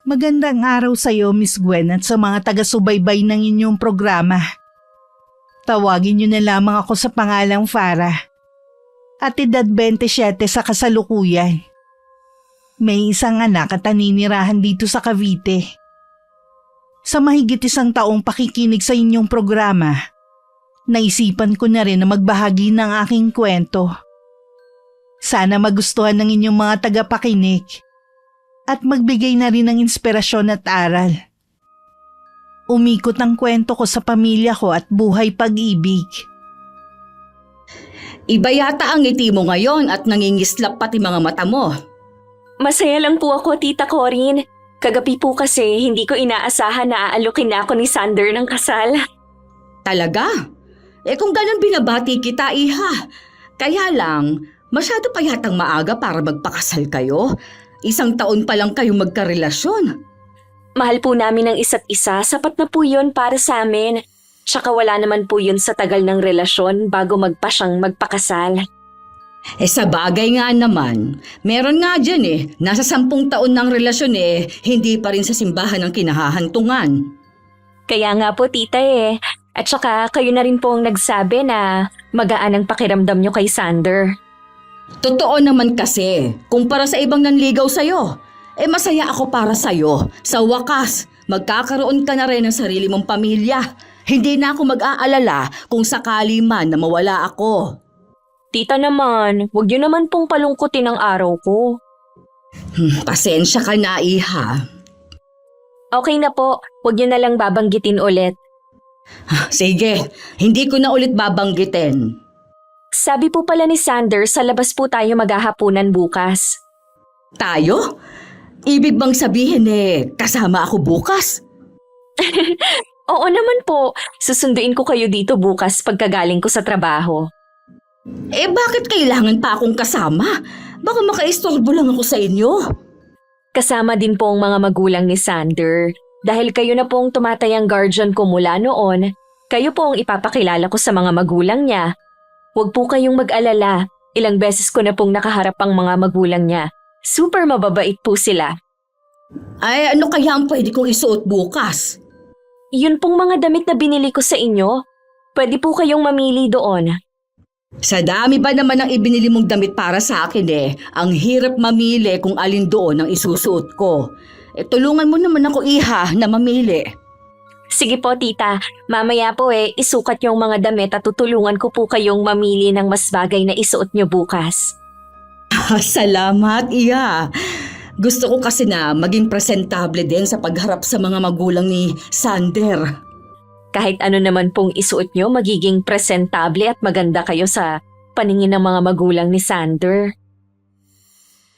Magandang araw sa iyo, Miss Gwen, at sa mga taga-subaybay ng inyong programa. Tawagin niyo na lamang ako sa pangalang Farah. At edad 27 sa kasalukuyan. May isang anak at naninirahan dito sa Cavite. Sa mahigit 1 taong pakikinig sa inyong programa, naisipan ko na rin na magbahagi ng aking kwento. Sana magustuhan ng inyong mga tagapakinig at magbigay na rin ng inspirasyon at aral. Umikot ang kwento ko sa pamilya ko at buhay pag-ibig. Iba yata ang ngiti mo ngayon at nangingislap pati mga mata mo. Masaya lang po ako, Tita Corinne. Kagabi po kasi hindi ko inaasahan na aalukin na ako ni Sander ng kasal. Talaga? Kung ganun binabati kita, iha. Kaya lang, masyado pa yatang maaga para magpakasal kayo. 1 taon pa lang kayong magkarelasyon. Mahal po namin ang isa't isa, sapat na po yun para sa amin. Tsaka wala naman po yun sa tagal ng relasyon bago magpasyang magpakasal. Sa bagay nga naman, meron nga dyan nasa 10 taon ng relasyon hindi pa rin sa simbahan ang kinahahantungan. Kaya nga po, Tita At tsaka kayo na rin po ang nagsabi na magaan ang pakiramdam nyo kay Sander. Totoo naman kasi, kumpara sa ibang nanligaw sa'yo, masaya ako para sa'yo. Sa wakas, magkakaroon ka na rin ng sarili mong pamilya. Hindi na ako mag-aalala kung sakali man na mawala ako. Tita naman, huwag nyo naman pong palungkutin ang araw ko. Pasensya ka na, iha. Okay na po, huwag nyo na lang babanggitin ulit. Sige, hindi ko na ulit babanggitin. Sabi po pala ni Sander, sa labas po tayo maghahapunan bukas. Tayo? Ibig bang sabihin kasama ako bukas? Oo naman po, susunduin ko kayo dito bukas pagkagaling ko sa trabaho. Bakit kailangan pa akong kasama? Baka makaistorbo lang ako sa inyo. Kasama din po ang mga magulang ni Sander. Dahil kayo na pong tumatayang guardian ko mula noon, kayo po ang ipapakilala ko sa mga magulang niya. Huwag po kayong mag-alala, ilang beses ko na pong nakaharap ang mga magulang niya. Super mababait po sila. Ay, ano kaya ang pwede kong isuot bukas? Yun pong mga damit na binili ko sa inyo. Pwede po kayong mamili doon. Sa dami ba naman ang ibinili mong damit para sa akin ang hirap mamili kung alin doon ang isusuot ko. Tulungan mo naman ako, iha, na mamili. Sige po, Tita. Mamaya po isukat yung mga damit at tutulungan ko po kayong mamili ng mas bagay na isuot nyo bukas. Salamat, iya. Gusto ko kasi na maging presentable din sa pagharap sa mga magulang ni Sander. Kahit ano naman pong isuot nyo, magiging presentable at maganda kayo sa paningin ng mga magulang ni Sander.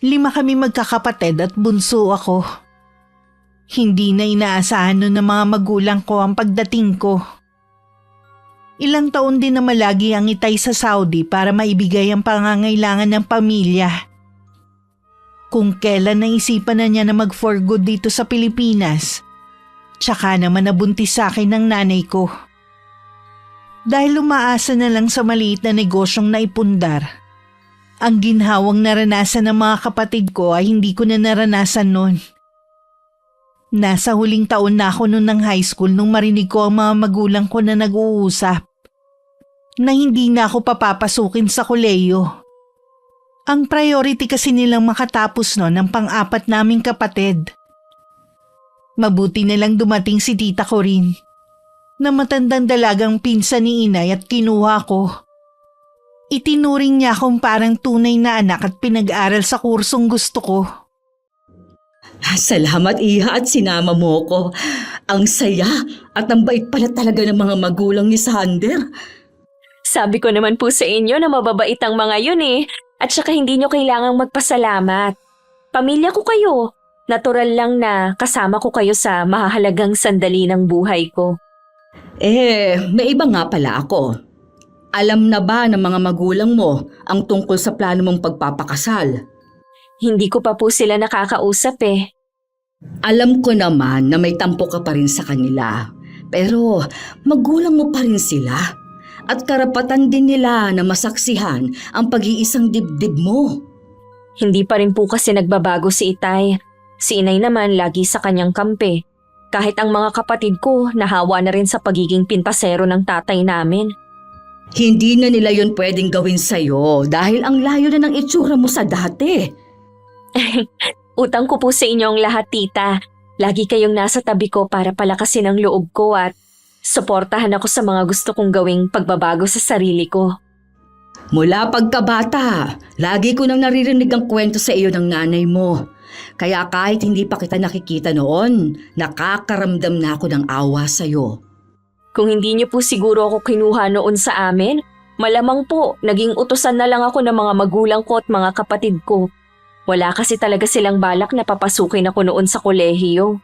5 kami magkakapatid at bunso ako. Hindi na inaasahan nun ng mga magulang ko ang pagdating ko. Ilang taon din na malagi ang itay sa Saudi para maibigay ang pangangailangan ng pamilya. Kung kailan naisipan na niya na mag-for good dito sa Pilipinas, tsaka naman nabuntis sa akin ng nanay ko. Dahil umaasa na lang sa maliit na negosyong naipundar, ang ginhawang naranasan ng mga kapatid ko ay hindi ko na naranasan noon. Nasa huling taon na ako noon ng high school nung marinig ko ang mga magulang ko na nag-uusap na hindi na ako papapasukin sa kolehiyo. Ang priority kasi nilang makatapos noon ang pang-4 naming kapatid. Mabuti na lang dumating si Tita Corinne na matandang dalagang pinsan ni inay at kinuha ko. Itinuring niya akong parang tunay na anak at pinag-aral sa kursong gusto ko. Salamat, iha, at sinama mo ko. Ang saya at ang bait pala talaga ng mga magulang ni Sander. Sabi ko naman po sa inyo na mababait ang mga yun at saka hindi nyo kailangang magpasalamat. Pamilya ko kayo. Natural lang na kasama ko kayo sa mahahalagang sandali ng buhay ko. May iba nga pala ako. Alam na ba ng mga magulang mo ang tungkol sa plano mong pagpapakasal? Hindi ko pa po sila nakakausap Alam ko naman na may tampo ka pa rin sa kanila. Pero magulang mo pa rin sila. At karapatan din nila na masaksihan ang pag-iisang dibdib mo. Hindi pa rin po kasi nagbabago si Itay. Si inay naman lagi sa kanyang kampe. Kahit ang mga kapatid ko nahawa na rin sa pagiging pintasero ng tatay namin. Hindi na nila yon pwedeng gawin sa'yo dahil ang layo na ng itsura mo sa dati. Utang ko po sa inyong lahat, tita. Lagi kayong nasa tabi ko para palakasin ang loob ko at suportahan ako sa mga gusto kong gawing pagbabago sa sarili ko. Mula pagkabata, lagi ko nang naririnig ang kwento sa iyo ng nanay mo. Kaya kahit hindi pa kita nakikita noon, nakakaramdam na ako ng awa sa'yo. Kung hindi niyo po siguro ako kinuha noon sa amin, malamang po naging utusan na lang ako ng mga magulang ko at mga kapatid ko. Wala kasi talaga silang balak na papasukin ako noon sa kolehiyo.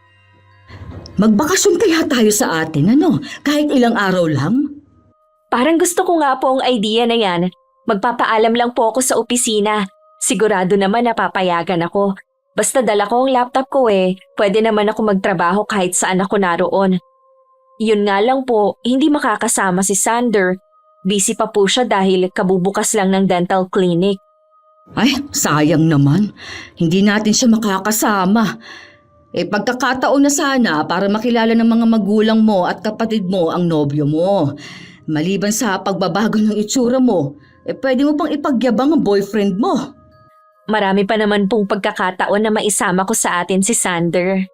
Magbakasyon kaya tayo sa atin, ano? Kahit ilang araw lang? Parang gusto ko nga po ang idea na yan. Magpapaalam lang po ako sa opisina. Sigurado naman napapayagan ako. Basta dala ko ang laptop ko pwede naman ako magtrabaho kahit saan ako naroon. Yun nga lang po, hindi makakasama si Sander. Busy pa po siya dahil kabubukas lang ng dental clinic. Ay, sayang naman. Hindi natin siya makakasama. Pagkakataon na sana para makilala ng mga magulang mo at kapatid mo ang nobyo mo. Maliban sa pagbabago ng itsura mo, pwede mo pang ipagyabang ang boyfriend mo. Marami pa naman pong pagkakataon na maisama ko sa atin si Sander.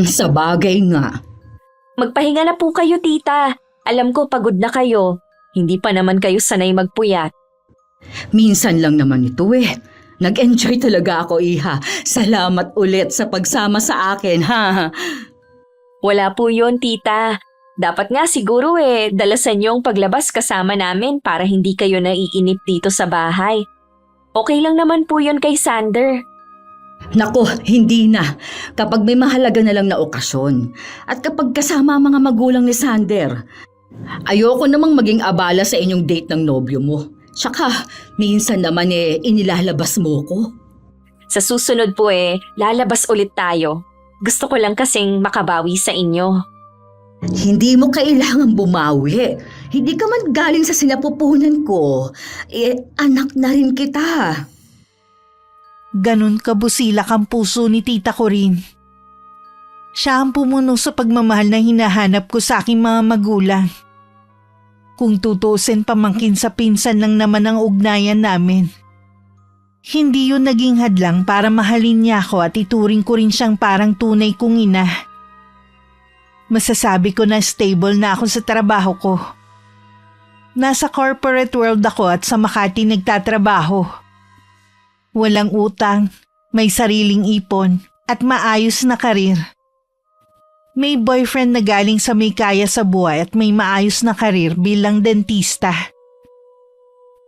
Sa bagay nga. Magpahinga na po kayo, tita. Alam ko pagod na kayo. Hindi pa naman kayo sanay magpuyat. Minsan lang naman ito Nag-enjoy talaga ako, iha. Salamat ulit sa pagsama sa akin, ha? Wala po yun, tita. Dapat nga siguro dalasan niyo ang paglabas kasama namin para hindi kayo naiinip dito sa bahay. Okay lang naman po yun kay Sander. Nako, hindi na. Kapag may mahalaga na lang na okasyon. At kapag kasama ang mga magulang ni Sander. Ayoko namang maging abala sa inyong date ng nobyo mo. Tsaka, minsan naman inilalabas mo ko. Sa susunod po lalabas ulit tayo. Gusto ko lang kasing makabawi sa inyo. Hindi mo kailangan bumawi. Hindi ka man galing sa sinapupunan ko. Anak na rin kita. Ganun kabusilak ang puso ni tita ko rin. Siya ang pumuno sa pagmamahal na hinahanap ko sa aking mga magulang. Kung tutusin pamangkin sa pinsan lang naman ang ugnayan namin. Hindi yun naging hadlang para mahalin niya ako at ituring ko rin siyang parang tunay kong ina. Masasabi ko na stable na ako sa trabaho ko. Nasa corporate world ako at sa Makati nagtatrabaho. Walang utang, may sariling ipon at maayos na karir. May boyfriend na galing sa may kaya sa buhay at may maayos na karir bilang dentista.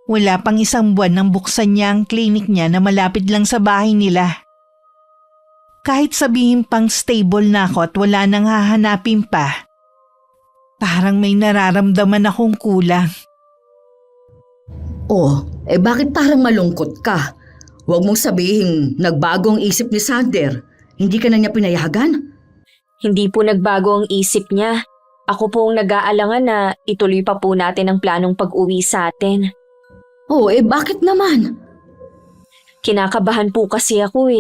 Wala pang isang buwan nang buksan niya ang klinik niya na malapit lang sa bahay nila. Kahit sabihin pang stable na ako at wala nang hahanapin pa, parang may nararamdaman akong kulang. Bakit parang malungkot ka? Huwag mong sabihin nagbago ang isip ni Sander. Hindi ka na niya pinayagan? Hindi po nagbago ang isip niya. Ako po ang nag-aalangan na ituloy pa po natin ang planong pag-uwi sa atin. Bakit naman? Kinakabahan po kasi ako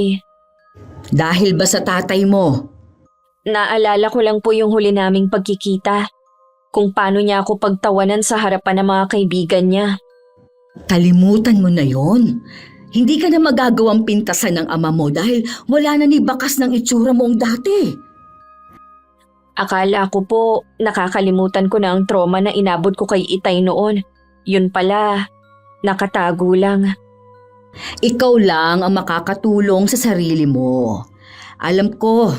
Dahil ba sa tatay mo? Naalala ko lang po yung huli naming pagkikita. Kung paano niya ako pagtawanan sa harapan ng mga kaibigan niya. Kalimutan mo na yon. Hindi ka na magagawang pintasan ng ama mo dahil wala na ni bakas ng itsura moong dati. Akala ko po nakakalimutan ko na ang trauma na inabot ko kay Itay noon. Yun pala, nakatago lang. Ikaw lang ang makakatulong sa sarili mo. Alam ko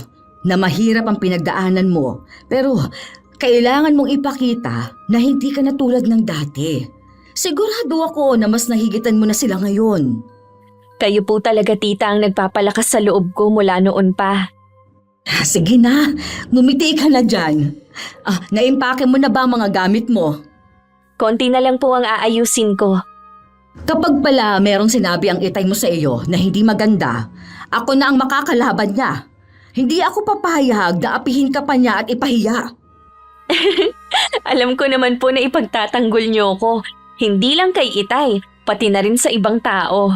na mahirap ang pinagdaanan mo, pero kailangan mong ipakita na hindi ka na tulad ng dati. Sigurado ako na mas nahigitan mo na sila ngayon. Kayo po talaga, tita, ang nagpapalakas sa loob ko mula noon pa. Sige na, ngumiti ka na dyan. Naimpake mo na ba ang mga gamit mo? Konti na lang po ang aayusin ko. Kapag pala merong sinabi ang itay mo sa iyo na hindi maganda, ako na ang makakalaban niya. Hindi ako papayag na apihin ka pa niya at ipahiya. Alam ko naman po na ipagtatanggol niyo ko. Hindi lang kay Itay, pati na rin sa ibang tao.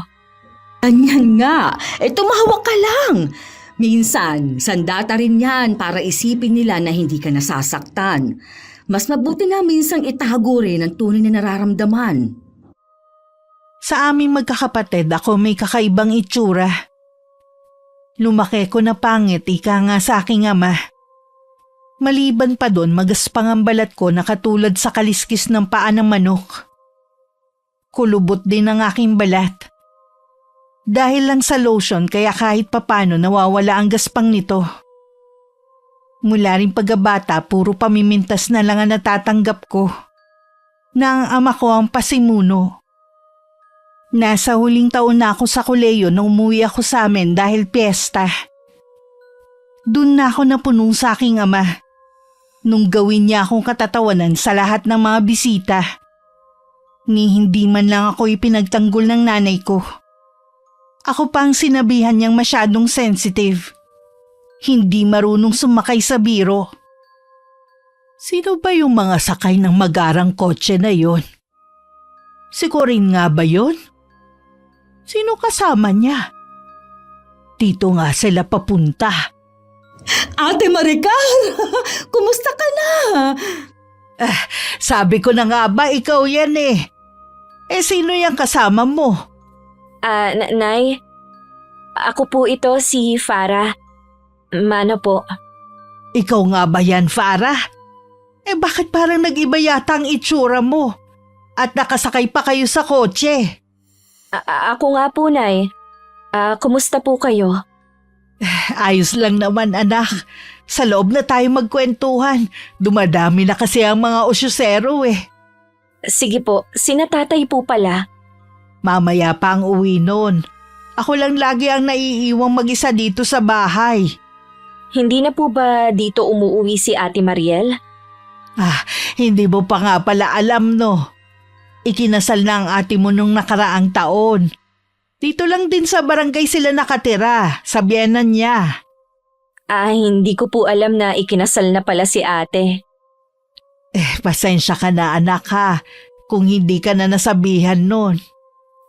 Ganyan nga, tumahawak ka lang. Minsan, sandata rin yan para isipin nila na hindi ka nasasaktan. Mas mabuti nga minsang itago rin ang tunay na nararamdaman. Sa aming magkakapatid, ako may kakaibang itsura. Lumaki ko na pangit, ika nga sa aking ama. Maliban pa doon, magaspang ang balat ko na katulad sa kaliskis ng paa ng manok. Kulubot din ang aking balat. Dahil lang sa lotion kaya kahit papano nawawala ang gaspang nito. Mula rin pagkabata, puro pamimintas na lang ang natatanggap ko. Na ang ama ko ang pasimuno. Nasa huling taon na ako sa koleyo nung umuwi ako sa amin dahil piyesta. Doon na ako napuno sa aking ama. Nung gawin niya akong katatawanan sa lahat ng mga bisita. Ni hindi man lang ako ipinagtanggol ng nanay ko. Ako pa ang sinabihan niyang masyadong sensitive. Hindi marunong sumakay sa biro. Sino ba yung mga sakay ng magarang kotse na yon? Si Corinne nga ba yon? Sino kasama niya? Dito nga sila papunta. Ate Maricar, kumusta ka na? Sabi ko na nga ba ikaw yan eh. Sino yung kasama mo? Nay, ako po ito si Farah. Mana po. Ikaw nga ba yan, Farah? Bakit parang nag-iba yata ang itsura mo? At nakasakay pa kayo sa kotse. Ako nga po, Nay. Kumusta po kayo? Ayos lang naman, anak. Sa loob na tayo magkwentuhan. Dumadami na kasi ang mga osyosero eh. Sige po, sina tatay po pala. Mamaya pa ang uwi nun. Ako lang lagi ang naiiwang mag-isa dito sa bahay. Hindi na po ba dito umuuwi si Ate Mariel? Hindi mo pa nga pala alam no. Ikinasal na ang ate mo nung nakaraang taon. Dito lang din sa barangay sila nakatira, sa biyenan niya. Hindi ko po alam na ikinasal na pala si ate. Pasensya ka na anak ha, kung hindi ka na nasabihan nun.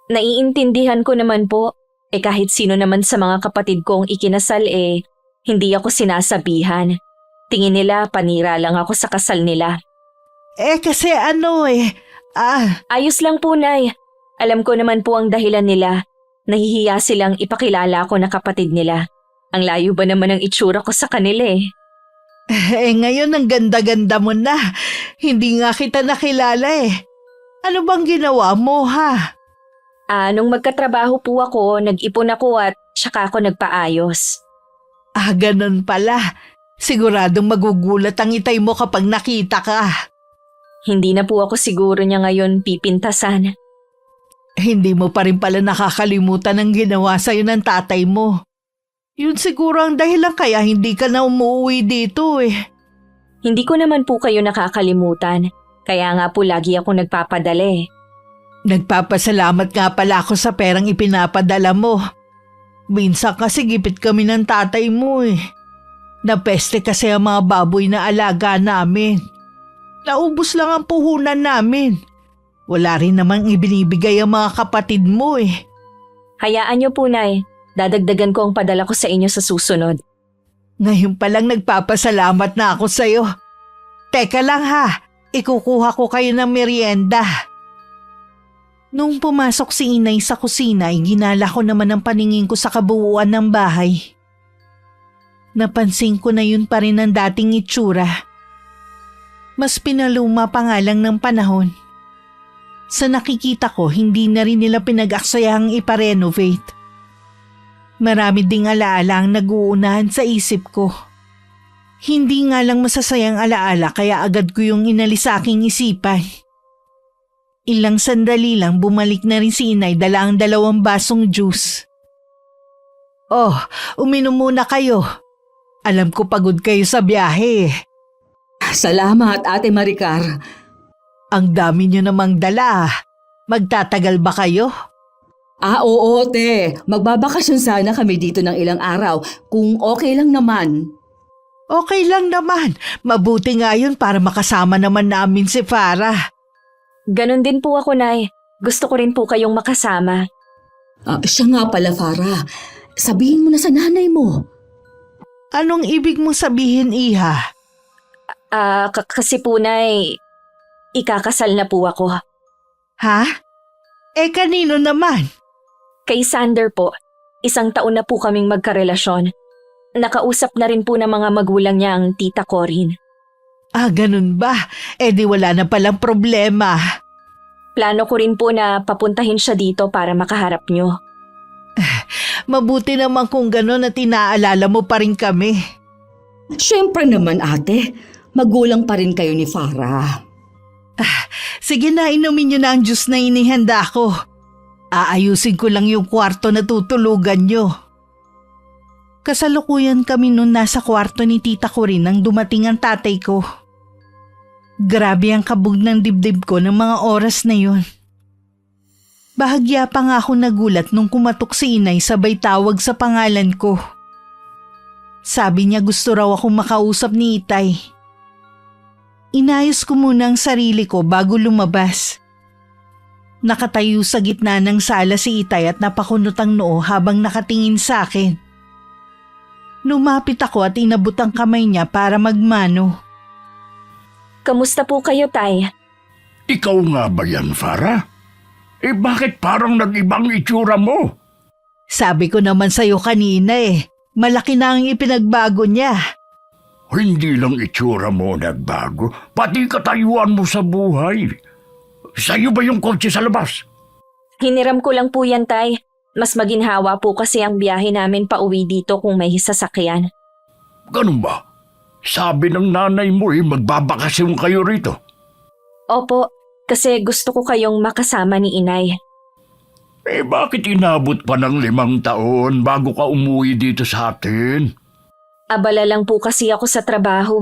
Naiintindihan ko naman po. Kahit sino naman sa mga kapatid kong ikinasal hindi ako sinasabihan. Tingin nila panira lang ako sa kasal nila. Kasi Ayos lang po, Nay. Alam ko naman po ang dahilan nila. Nahihiya silang ipakilala ako na kapatid nila. Ang layo ba naman ang itsura ko sa kanila eh. Ngayon ang ganda-ganda mo na. Hindi nga kita nakilala eh. Ano bang ginawa mo ha? Nung magkatrabaho po ako, nag-ipon ako at saka ako nagpaayos. Ganun pala. Siguradong magugulat ang itay mo kapag nakita ka. Hindi na po ako siguro niya ngayon pipintasan. Hindi mo pa rin pala nakakalimutan ang ginawa sa'yo ng tatay mo. Yun siguro ang dahilan kaya hindi ka na umuwi dito eh. Hindi ko naman po kayo nakakalimutan. Kaya nga po lagi ako nagpapadala eh. Nagpapasalamat nga pala ako sa perang ipinapadala mo. Minsan kasi gipit kami ng tatay mo eh. Napeste kasi ang mga baboy na alaga namin. Naubos lang ang puhunan namin. Wala rin namang ibinibigay ang mga kapatid mo eh. Hayaan niyo po, Nay. Dadagdagan ko ang padala ko sa inyo sa susunod. Ngayon palang nagpapasalamat na ako sa'yo. Teka lang ha, ikukuha ko kayo ng merienda. Nung pumasok si Inay sa kusina, ginala ko naman ang paningin ko sa kabuuan ng bahay. Napansin ko na yun pa rin ang dating itsura. Mas pinaluma pa nga lang ng panahon. Sa nakikita ko, hindi na rin nila pinag-aksayahang iparenovate. Marami ding alaala ang nag-uunahan sa isip ko. Hindi nga lang masasayang alaala kaya agad ko yung inalis sa aking isipan. Ilang sandali lang bumalik na rin si Inay dala ang 2 basong juice. Oh, uminom muna kayo. Alam ko pagod kayo sa biyahe. Salamat, Ate Maricar. Ang dami nyo namang dala. Magtatagal ba kayo? Oo, te. Magbabakasyon sana kami dito ng ilang araw kung okay lang naman. Okay lang naman. Mabuti nga yun para makasama naman namin si Farah. Ganon din po ako, Nay. Gusto ko rin po kayong makasama. Siya nga pala, Farah. Sabihin mo na sa nanay mo. Anong ibig mong sabihin, Iha? Kasi po, Nay, ikakasal na po ako. Ha? Kanino naman? Kay Sander po, 1 taon na po kaming magkarelasyon. Nakausap na rin po ng mga magulang niya ang tita Corin. Ganun ba? Di wala na palang problema. Plano ko rin po na papuntahin siya dito para makaharap niyo. Mabuti naman kung gano'n at inaalala mo pa rin kami. Siyempre naman ate, magulang pa rin kayo ni Farah. Sige na, inumin niyo na ang juice na inihanda ko. Aayusin ko lang yung kwarto na tutulugan niyo. Kasalukuyan kami noon nasa kwarto ni tita ko rin nang dumating ang tatay ko. Grabe ang kabog ng dibdib ko ng mga oras na yun. Bahagya pa nga ako nagulat nung kumatok si inay sabay tawag sa pangalan ko. Sabi niya gusto raw akong makausap ni Itay. Inayos ko muna ang sarili ko bago lumabas. Nakatayo sa gitna ng sala si Itay at napakunot ang noo habang nakatingin sa akin. Lumapit ako at inabot ang kamay niya para magmano. Kamusta po kayo, Tay? Ikaw nga ba yan, Farah? Bakit parang nag-ibang itsura mo? Sabi ko naman sa'yo kanina malaki na ang ipinagbago niya. Hindi lang itsura mo nagbago, pati katayuan mo sa buhay. Sa'yo ba yung kotse sa labas? Hiniram ko lang po yan, Tay. Mas maginhawa po kasi ang biyahe namin pa uwi dito kung may sasakyan. Ganun ba? Sabi ng nanay mo magbabakasyon kayo rito. Opo, kasi gusto ko kayong makasama ni Inay. Bakit inabot pa ng 5 taon bago ka umuwi dito sa atin? Abala lang po kasi ako sa trabaho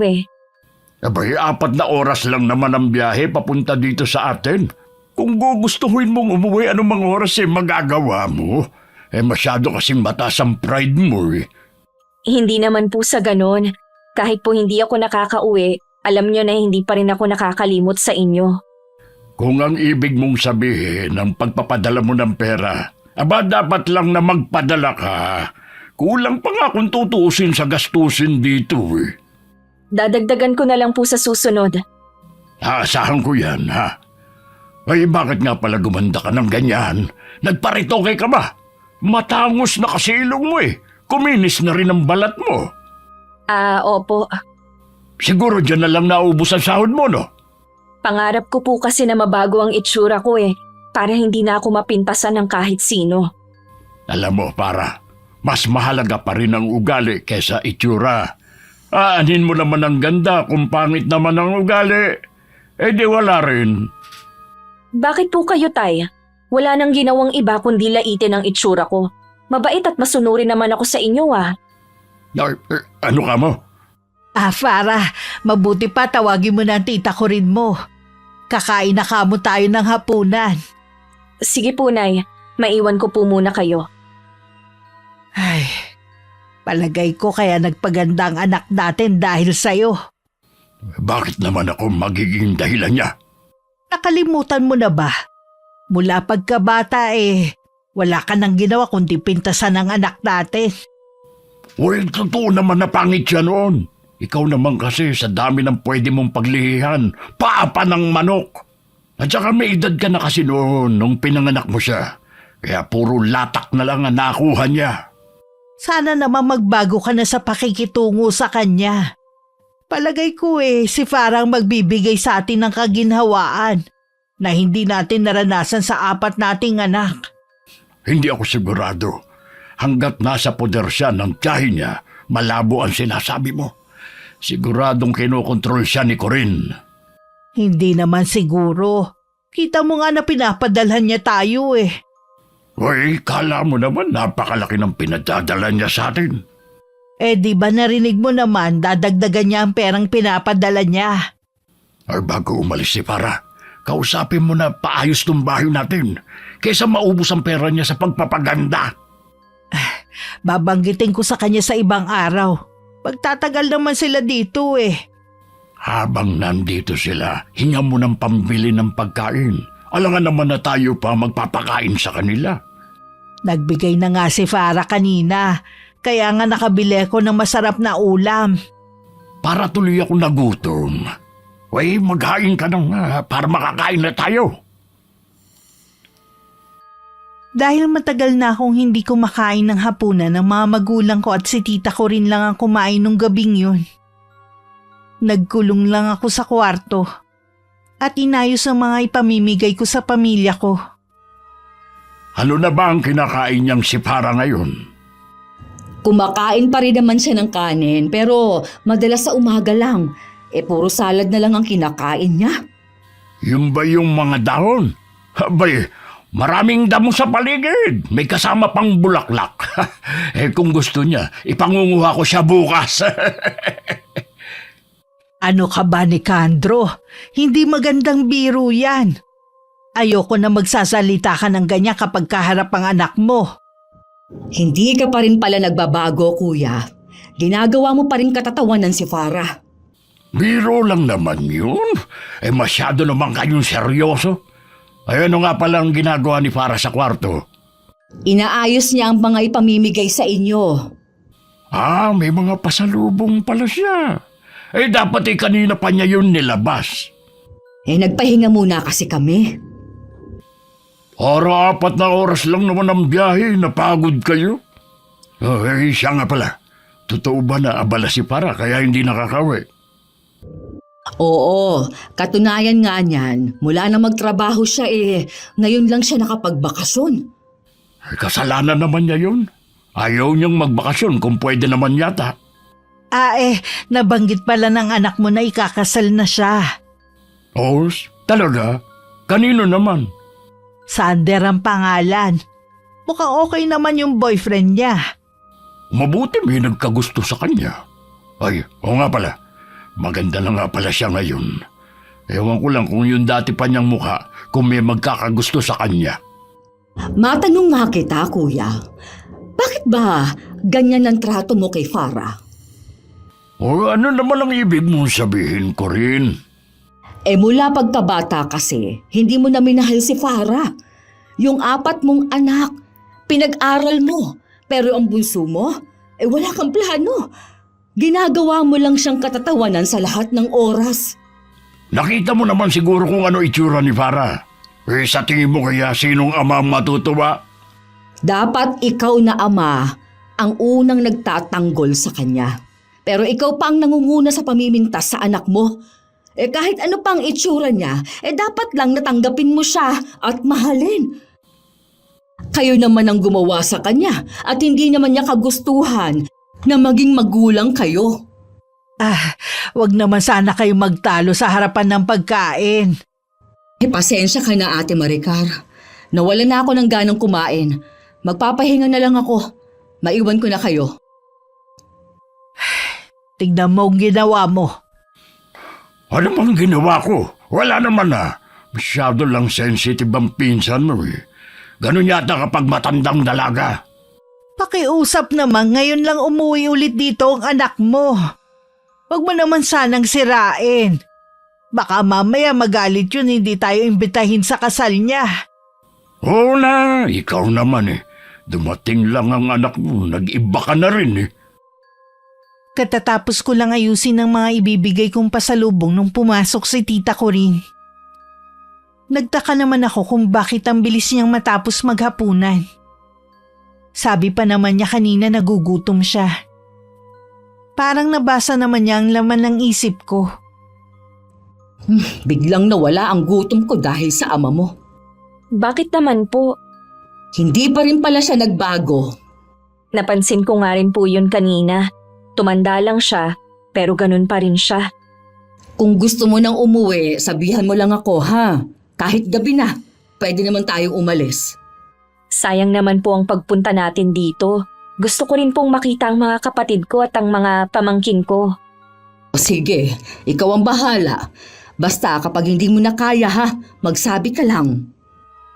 Abay, 4 na oras lang naman ang biyahe papunta dito sa atin. Kung gugustuhin mong umuwi anumang oras magagawa mo. Masyado kasing mataas ang pride mo Hindi naman po sa ganon. Kahit po hindi ako nakakauwi, alam nyo na hindi pa rin ako nakakalimot sa inyo. Kung ang ibig mong sabihin ng pagpapadala mo ng pera, dapat lang na magpadala ka. Kulang pa nga kung tutuusin sa gastusin dito Dadagdagan ko na lang po sa susunod. Aasahan ko yan, ha? Bakit nga pala gumanda ka ng ganyan? Nagparitoke ka ba? Matangos na kasi ilong mo Kuminis na rin ang balat mo. Opo. Siguro dyan na lang naubos ang sahod mo, no? Pangarap ko po kasi na mabago ang itsura ko para hindi na ako mapintasan ng kahit sino. Alam mo, para, mas mahalaga pa rin ang ugali kesa itsura. Aanin mo naman ang ganda kung pangit naman ang ugali. Di wala rin. Bakit po kayo, Tay? Wala nang ginawang iba kundi laitin ang itsura ko. Mabait at masunurin naman ako sa inyo Ano ka mo? Farah, mabuti pa tawagin mo na ang tita ko rin mo. Kakain na kamo tayo ng hapunan. Sige po, Nay. Maiwan ko po muna kayo. Ay, palagay ko kaya nagpaganda ang anak natin dahil sa'yo. Bakit naman ako magiging dahilan niya? Nakalimutan mo na ba? Mula pagkabata wala ka nang ginawa kundi pintasan ng anak natin. Totoo naman na pangit siya noon. Ikaw naman kasi sa dami ng pwede mong paglihihan, paapa ng manok. At saka may edad ka na kasi noon nung pinanganak mo siya. Kaya puro latak na lang ang nakuha niya. Sana naman magbago ka na sa pakikitungo sa kanya. Palagay ko si Farah ang magbibigay sa atin ng kaginhawaan na hindi natin naranasan sa 4 nating anak. Hindi ako sigurado. Hanggat nasa poder siya ng tiyahin niya, malabo ang sinasabi mo. Siguradong kinokontrol siya ni Corin. Hindi naman siguro. Kita mo nga na pinapadalhan niya tayo Kala mo naman napakalaki ng pinadadala niya sa atin. Di ba narinig mo naman dadagdagan niya ang perang pinapadala niya? Bago umalis si Farah, kausapin mo na paayos tong bahay natin kaysa maubos ang pera niya sa pagpapaganda. Babanggitin ko sa kanya sa ibang araw. Pagtatagal naman sila dito Habang nandito sila, hinga mo ng pambili ng pagkain. Alangan naman na tayo pa magpapakain sa kanila. Nagbigay na nga si Farah kanina. Kaya nga nakabili ako ng masarap na ulam. Para tuloy ako nagutom. Uy, maghain ka nang para makakain na tayo. Dahil matagal na akong hindi kumakain ng hapunan ng mga magulang ko at si tita ko rin lang ang kumain nung gabing yun. Nagkulong lang ako sa kwarto at inayos ang mga ipamimigay ko sa pamilya ko. Ano na ba ang kinakain niyang si Farah ngayon? Kumakain pa rin naman siya ng kanin pero madalas sa umaga lang. Puro salad na lang ang kinakain niya. Yung ba yung mga dahon? Abay, maraming damo sa paligid. May kasama pang bulaklak. Kung gusto niya, ipangunguha ko siya bukas. Ano ka ba, Nicandro? Hindi magandang biro yan. Ayoko na magsasalita ka ng ganyan kapag kaharap ang anak mo. Hindi ka pa rin pala nagbabago, kuya. Ginagawa mo pa rin katatawanan si Farah. Biro lang naman yun. Masyado naman kayong seryoso. Ano nga palang ginagawa ni Farah sa kwarto? Inaayos niya ang mga ipamimigay sa inyo. May mga pasalubong pala siya. Dapat kanina pa niya yun nilabas. Nagpahinga muna kasi kami. Para 4 na oras lang naman ang biyahe, napagod kayo. Siya nga pala. Totoo ba na abala si Farah kaya hindi nakakawi? Oo, katunayan nga niyan. Mula na magtrabaho siya ngayon lang siya nakapagbakasyon. Kasalanan naman niya yun. Ayaw niyang magbakasyon kung pwede naman yata. Nabanggit pala ng anak mo na ikakasal na siya. Talaga? Kanino naman? Sander ang pangalan. Mukhang okay naman yung boyfriend niya. Mabuti may nagkagusto sa kanya. Oo nga pala. Maganda na nga pala siya ngayon. Ewan ko lang kung yung dati pa niyang mukha, kung may magkakagusto sa kanya. Matanong nga kita, kuya. Bakit ba ganyan ang trato mo kay Farah? Ano naman ang ibig mong sabihin ko rin? Mula pagkabata kasi, hindi mo na minahal si Farah. Yung 4 mong anak, pinag-aral mo. Pero ang bunso mo, wala kang plano. Ginagawa mo lang siyang katatawanan sa lahat ng oras. Nakita mo naman siguro kung ano itsura ni Farah. Sa tingin mo kaya sinong ama ang matutuwa? Dapat ikaw na ama ang unang nagtatanggol sa kanya. Pero ikaw pa ang nangunguna sa pamimintas sa anak mo. Kahit ano pang itsura niya, dapat lang natanggapin mo siya at mahalin. Kayo naman ang gumawa sa kanya at hindi naman niya kagustuhan na maging magulang kayo. Wag naman sana kayo magtalo sa harapan ng pagkain. Pasensya ka na, Ate Maricar. Nawala na ako ng ganang kumain. Magpapahinga na lang ako. Maiwan ko na kayo. Tignan mo ang ginawa mo. Ano bang ginawa ko? Wala naman Masyado lang sensitive ang pinsan mo Ganun yata kapag matandang dalaga. Pakiusap naman, ngayon lang umuwi ulit dito ang anak mo. Huwag mo naman sanang sirain. Baka mamaya magalit yun, hindi tayo imbitahin sa kasal niya. Oo na, ikaw naman Dumating lang ang anak mo, nag-iba ka na rin Katatapos ko lang ayusin ang mga ibibigay kong pasalubong nung pumasok si tita ko rin. Nagtaka naman ako kung bakit ang bilis niyang matapos maghapunan. Sabi pa naman niya kanina nagugutom siya. Parang nabasa naman niya ang laman ng isip ko. Biglang nawala ang gutom ko dahil sa ama mo. Bakit naman po? Hindi pa rin pala siya nagbago. Napansin ko nga rin po yun kanina. Tumanda lang siya, pero ganun pa rin siya. Kung gusto mo nang umuwi, sabihan mo lang ako, ha? Kahit gabi na, pwede naman tayong umalis. Sayang naman po ang pagpunta natin dito. Gusto ko rin pong makita ang mga kapatid ko at ang mga pamangkin ko. Sige, ikaw ang bahala. Basta kapag hindi mo na kaya, ha? Magsabi ka lang.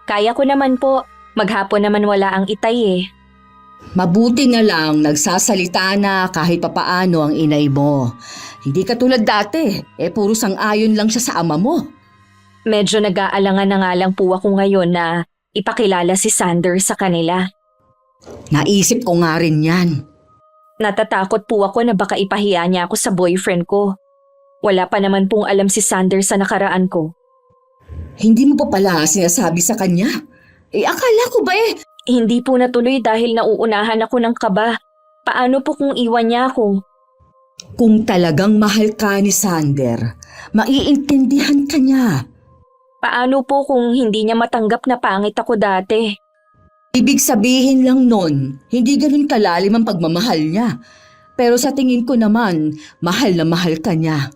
Kaya ko naman po. Maghapon naman wala ang itay Mabuti na lang nagsasalita na kahit papaano ang inay mo. Hindi katulad dati, puro sang-ayon lang siya sa ama mo. Medyo nag-aalangan na nga lang po ako ngayon na ipakilala si Sander sa kanila. Naisip ko nga rin yan. Natatakot po ako na baka ipahiya niya ako sa boyfriend ko. Wala pa naman pong alam si Sander sa nakaraan ko. Hindi mo pa pala sinasabi sa kanya? Akala ko ba Hindi po natuloy dahil nauunahan ako ng kaba. Paano po kung iwan niya ako? Kung talagang mahal ka ni Sander, maiintindihan ka niya. Paano po kung hindi niya matanggap na pangit ako dati? Ibig sabihin lang nun, hindi ganun kalalim ang pagmamahal niya. Pero sa tingin ko naman, mahal na mahal ka niya.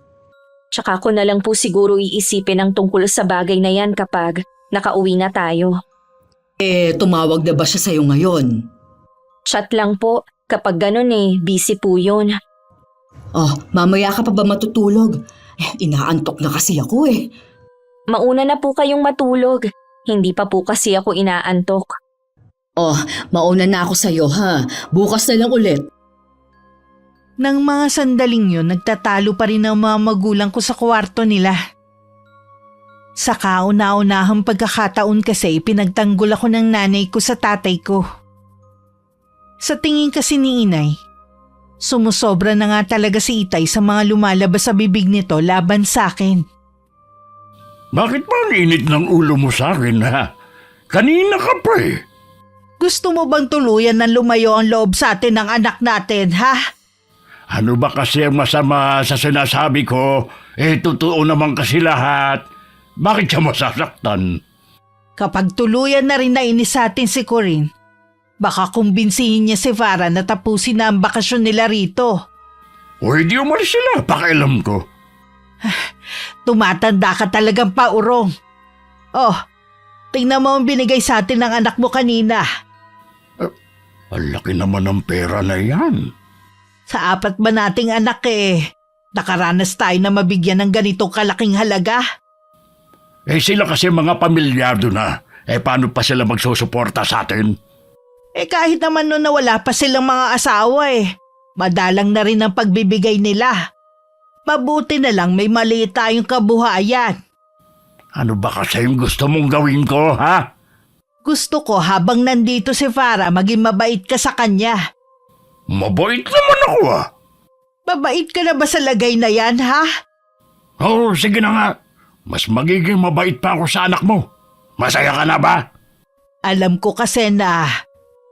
Tsaka ko na lang po siguro iisipin ang tungkol sa bagay na yan kapag nakauwi na tayo. Tumawag na ba siya sa'yo ngayon? Chat lang po. Kapag ganun busy po yun. Mamaya ka pa ba matutulog? Inaantok na kasi ako Mauna na po kayong matulog. Hindi pa po kasi ako inaantok. Mauna na ako sa'yo ha. Bukas na lang ulit. Nang mga sandaling yun, nagtatalo pa rin ang mga magulang ko sa kwarto nila. Sa kauna-unahang pagkakataon kasi pinagtanggol ako ng nanay ko sa tatay ko. Sa tingin kasi ni inay, sumusobra na nga talaga si Itay sa mga lumalabas sa bibig nito laban sa akin. Bakit ba ang init ng ulo mo sa akin, ha? Kanina ka pa Gusto mo bang tuluyan na lumayo ang loob sa atin ng anak natin, ha? Ano ba kasi ang masama sa sinasabi ko? Totoo naman kasi lahat. Bakit siya masasaktan? Kapag tuluyan na rin nainis sa atin si Corinne, baka kumbinsihin niya si Farah na tapusin na ang bakasyon nila rito. Di umalis sila, pakialam ko. Tumatanda ka talagang paurong. Tingnan mo ang binigay sa atin ng anak mo kanina. Ang laki naman ng pera na yan. Sa 4 ba nating anak nakaranas tayo na mabigyan ng ganitong kalaking halaga? Sila kasi mga pamilyado na. Paano pa sila magsusuporta sa atin? Kahit naman noon na wala pa silang mga asawa madalang na rin ang pagbibigay nila. Mabuti na lang may maliit tayong kabuhayan. Ano ba kasi yung gusto mong gawin ko, ha? Gusto ko habang nandito si Farah maging mabait ka sa kanya. Mabait naman ako Mabait ka na ba sa lagay na yan, ha? Sige na nga. Mas magiging mabait pa ako sa anak mo. Masaya ka na ba? Alam ko kasi na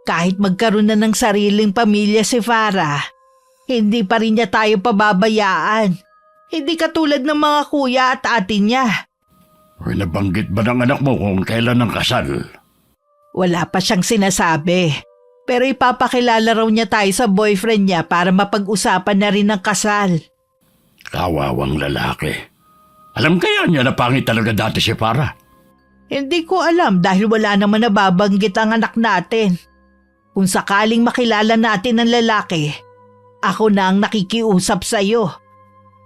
kahit magkaroon na ng sariling pamilya si Farah, hindi pa rin niya tayo pababayaan. Hindi katulad ng mga kuya at ate niya. Nabanggit ba ng anak mo kung kailan ang kasal? Wala pa siyang sinasabi. Pero ipapakilala raw niya tayo sa boyfriend niya para mapag-usapan na rin ang kasal. Kawawang lalaki. Alam kaya niya na pangit talaga dati si Farah? Hindi ko alam dahil wala naman nababanggit ang anak natin. Kung sakaling makilala natin ang lalaki, ako na ang nakikiusap sa iyo.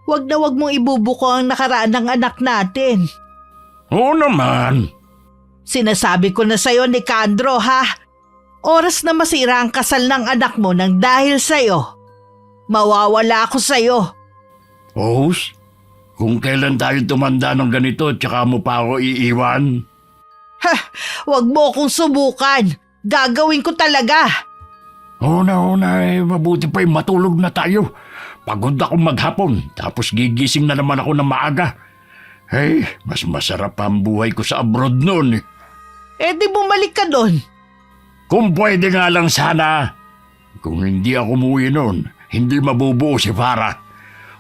Huwag na huwag mong ibubuko ang nakaraan ng anak natin. Oo naman. Sinasabi ko na sa iyo, Nicandro, ha? Oras na masira ang kasal ng anak mo nang dahil sa iyo. Mawawala ako sa iyo. Kung kailan tayo tumanda ng ganito tsaka mo pa ako iiwan? Huwag mo akong subukan. Gagawin ko talaga. Mabuti pa matulog na tayo. Pagod akong maghapon, tapos gigising na naman ako ng maaga. Mas masarap ang buhay ko sa abroad noon. Di bumalik ka doon. Kung pwede nga lang sana. Kung hindi ako umuwi noon, hindi mabubuo si Farah.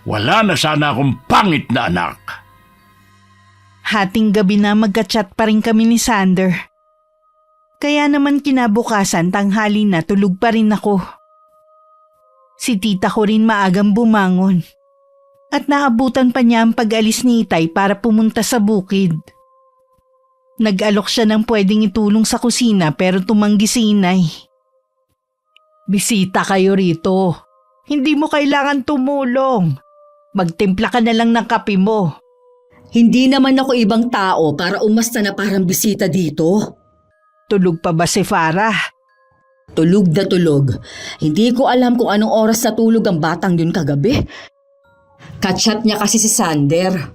Wala na sana akong pangit na anak. Hating gabi na magka-chat pa rin kami ni Sander. Kaya naman kinabukasan tanghali na tulog pa rin ako. Si tita ko rin maagang bumangon. At naabutan pa niya ang pag-alis ni Itay para pumunta sa bukid. Nag-alok siya ng pwedeng itulong sa kusina pero tumanggi si Inay. Bisita kayo rito. Hindi mo kailangan tumulong. Magtimpla ka na lang ng kape mo. Hindi naman ako ibang tao para umasta na parang bisita dito. Tulog pa ba si Farah? Tulog na tulog. Hindi ko alam kung anong oras natulog ang batang yun kagabi. Kachat niya kasi si Sander.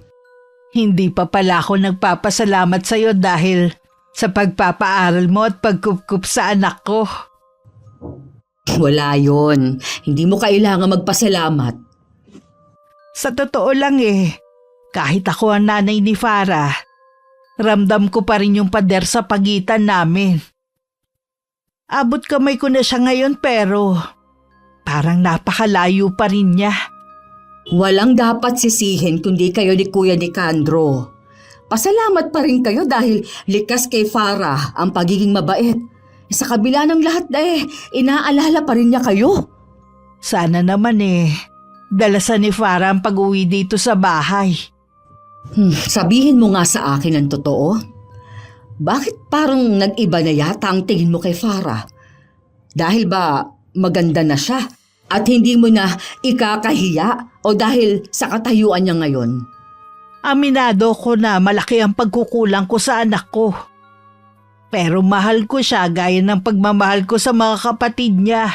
Hindi pa pala ako nagpapasalamat sa iyo dahil sa pagpapaaral mo at pagkupkup sa anak ko. Wala yon. Hindi mo kailangan magpasalamat. Sa totoo lang kahit ako ang nanay ni Farah, ramdam ko pa rin yung pader sa pagitan namin. Abot kamay ko na siya ngayon pero parang napakalayo pa rin niya. Walang dapat sisihin kundi kayo ni Kuya Nicandro. Pasalamat pa rin kayo dahil likas kay Farah ang pagiging mabait. Sa kabila ng lahat inaalala pa rin niya kayo. Sana naman dalasan ni Farah ang pag-uwi dito sa bahay. Sabihin mo nga sa akin ang totoo. Bakit parang nag-iba na yata ang tingin mo kay Farah? Dahil ba maganda na siya at hindi mo na ikakahiya o dahil sa katayuan niya ngayon? Aminado ko na malaki ang pagkukulang ko sa anak ko. Pero mahal ko siya gaya ng pagmamahal ko sa mga kapatid niya.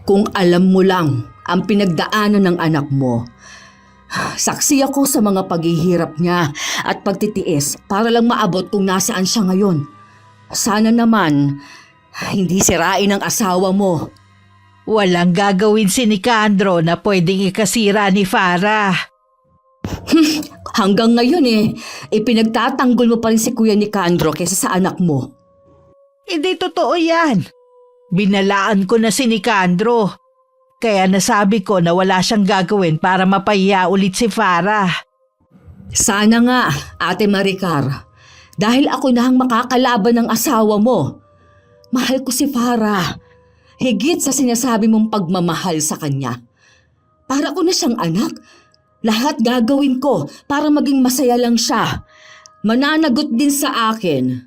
Kung alam mo lang ang pinagdaanan ng anak mo, saksi ako sa mga paghihirap niya at pagtitiis para lang maabot kung nasaan siya ngayon. Sana naman, hindi sirain ang asawa mo. Walang gagawin si Nicandro na pwedeng ikasira ni Farah. Hanggang ngayon ipinagtatanggol mo pa rin si Kuya Nicandro kaysa sa anak mo. Hindi totoo yan. Binalaan ko na si Nicandro. Kaya nasabi ko na wala siyang gagawin para mapahiya ulit si Farah. Sana nga, Ate Maricar. Dahil ako na ang makakalaban ng asawa mo. Mahal ko si Farah. Higit sa sinasabi mong pagmamahal sa kanya. Para ko na siyang anak. Lahat gagawin ko para maging masaya lang siya. Mananagot din sa akin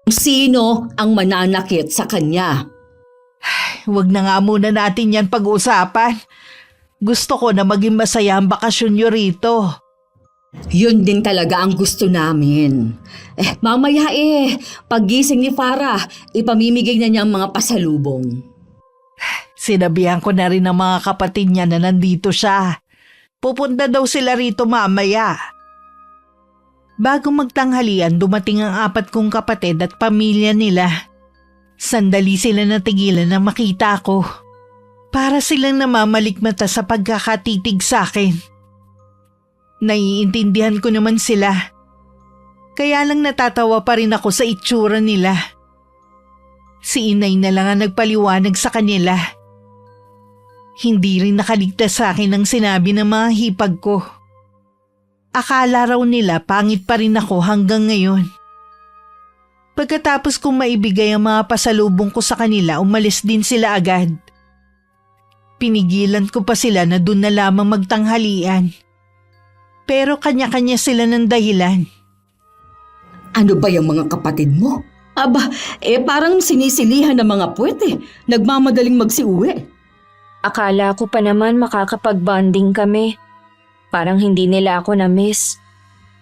kung sino ang mananakit sa kanya. Huwag na nga muna natin yan pag-usapan. Gusto ko na maging masaya ang bakasyon nyo rito. Yun din talaga ang gusto namin. Mamaya paggising ni Farah, ipamimigay na niya ang mga pasalubong. Sinabihan ko na rin ng mga kapatid niya na nandito siya. Pupunta daw sila rito mamaya. Bago magtanghalian, dumating ang 4 kong kapatid at pamilya nila. Sandali sila natigilan na makita ko. Para silang namamalikmata sa pagkakatitig sa akin. Naiintindihan ko naman sila. Kaya lang natatawa pa rin ako sa itsura nila. Si inay na lang ang nagpaliwanag sa kanila. Hindi rin nakaligtas sa akin ang sinabi ng mga hipag ko. Akala raw nila pangit pa rin ako hanggang ngayon. Pagkatapos kong maibigay ang mga pasalubong ko sa kanila, umalis din sila agad. Pinigilan ko pa sila na doon na lamang magtanghalian. Pero kanya-kanya sila ng dahilan. Ano ba yung mga kapatid mo? Aba, parang sinisilihan ng mga puwet Nagmamadaling magsiuwi. Akala ko pa naman makakapag-bonding kami. Parang hindi nila ako na-miss.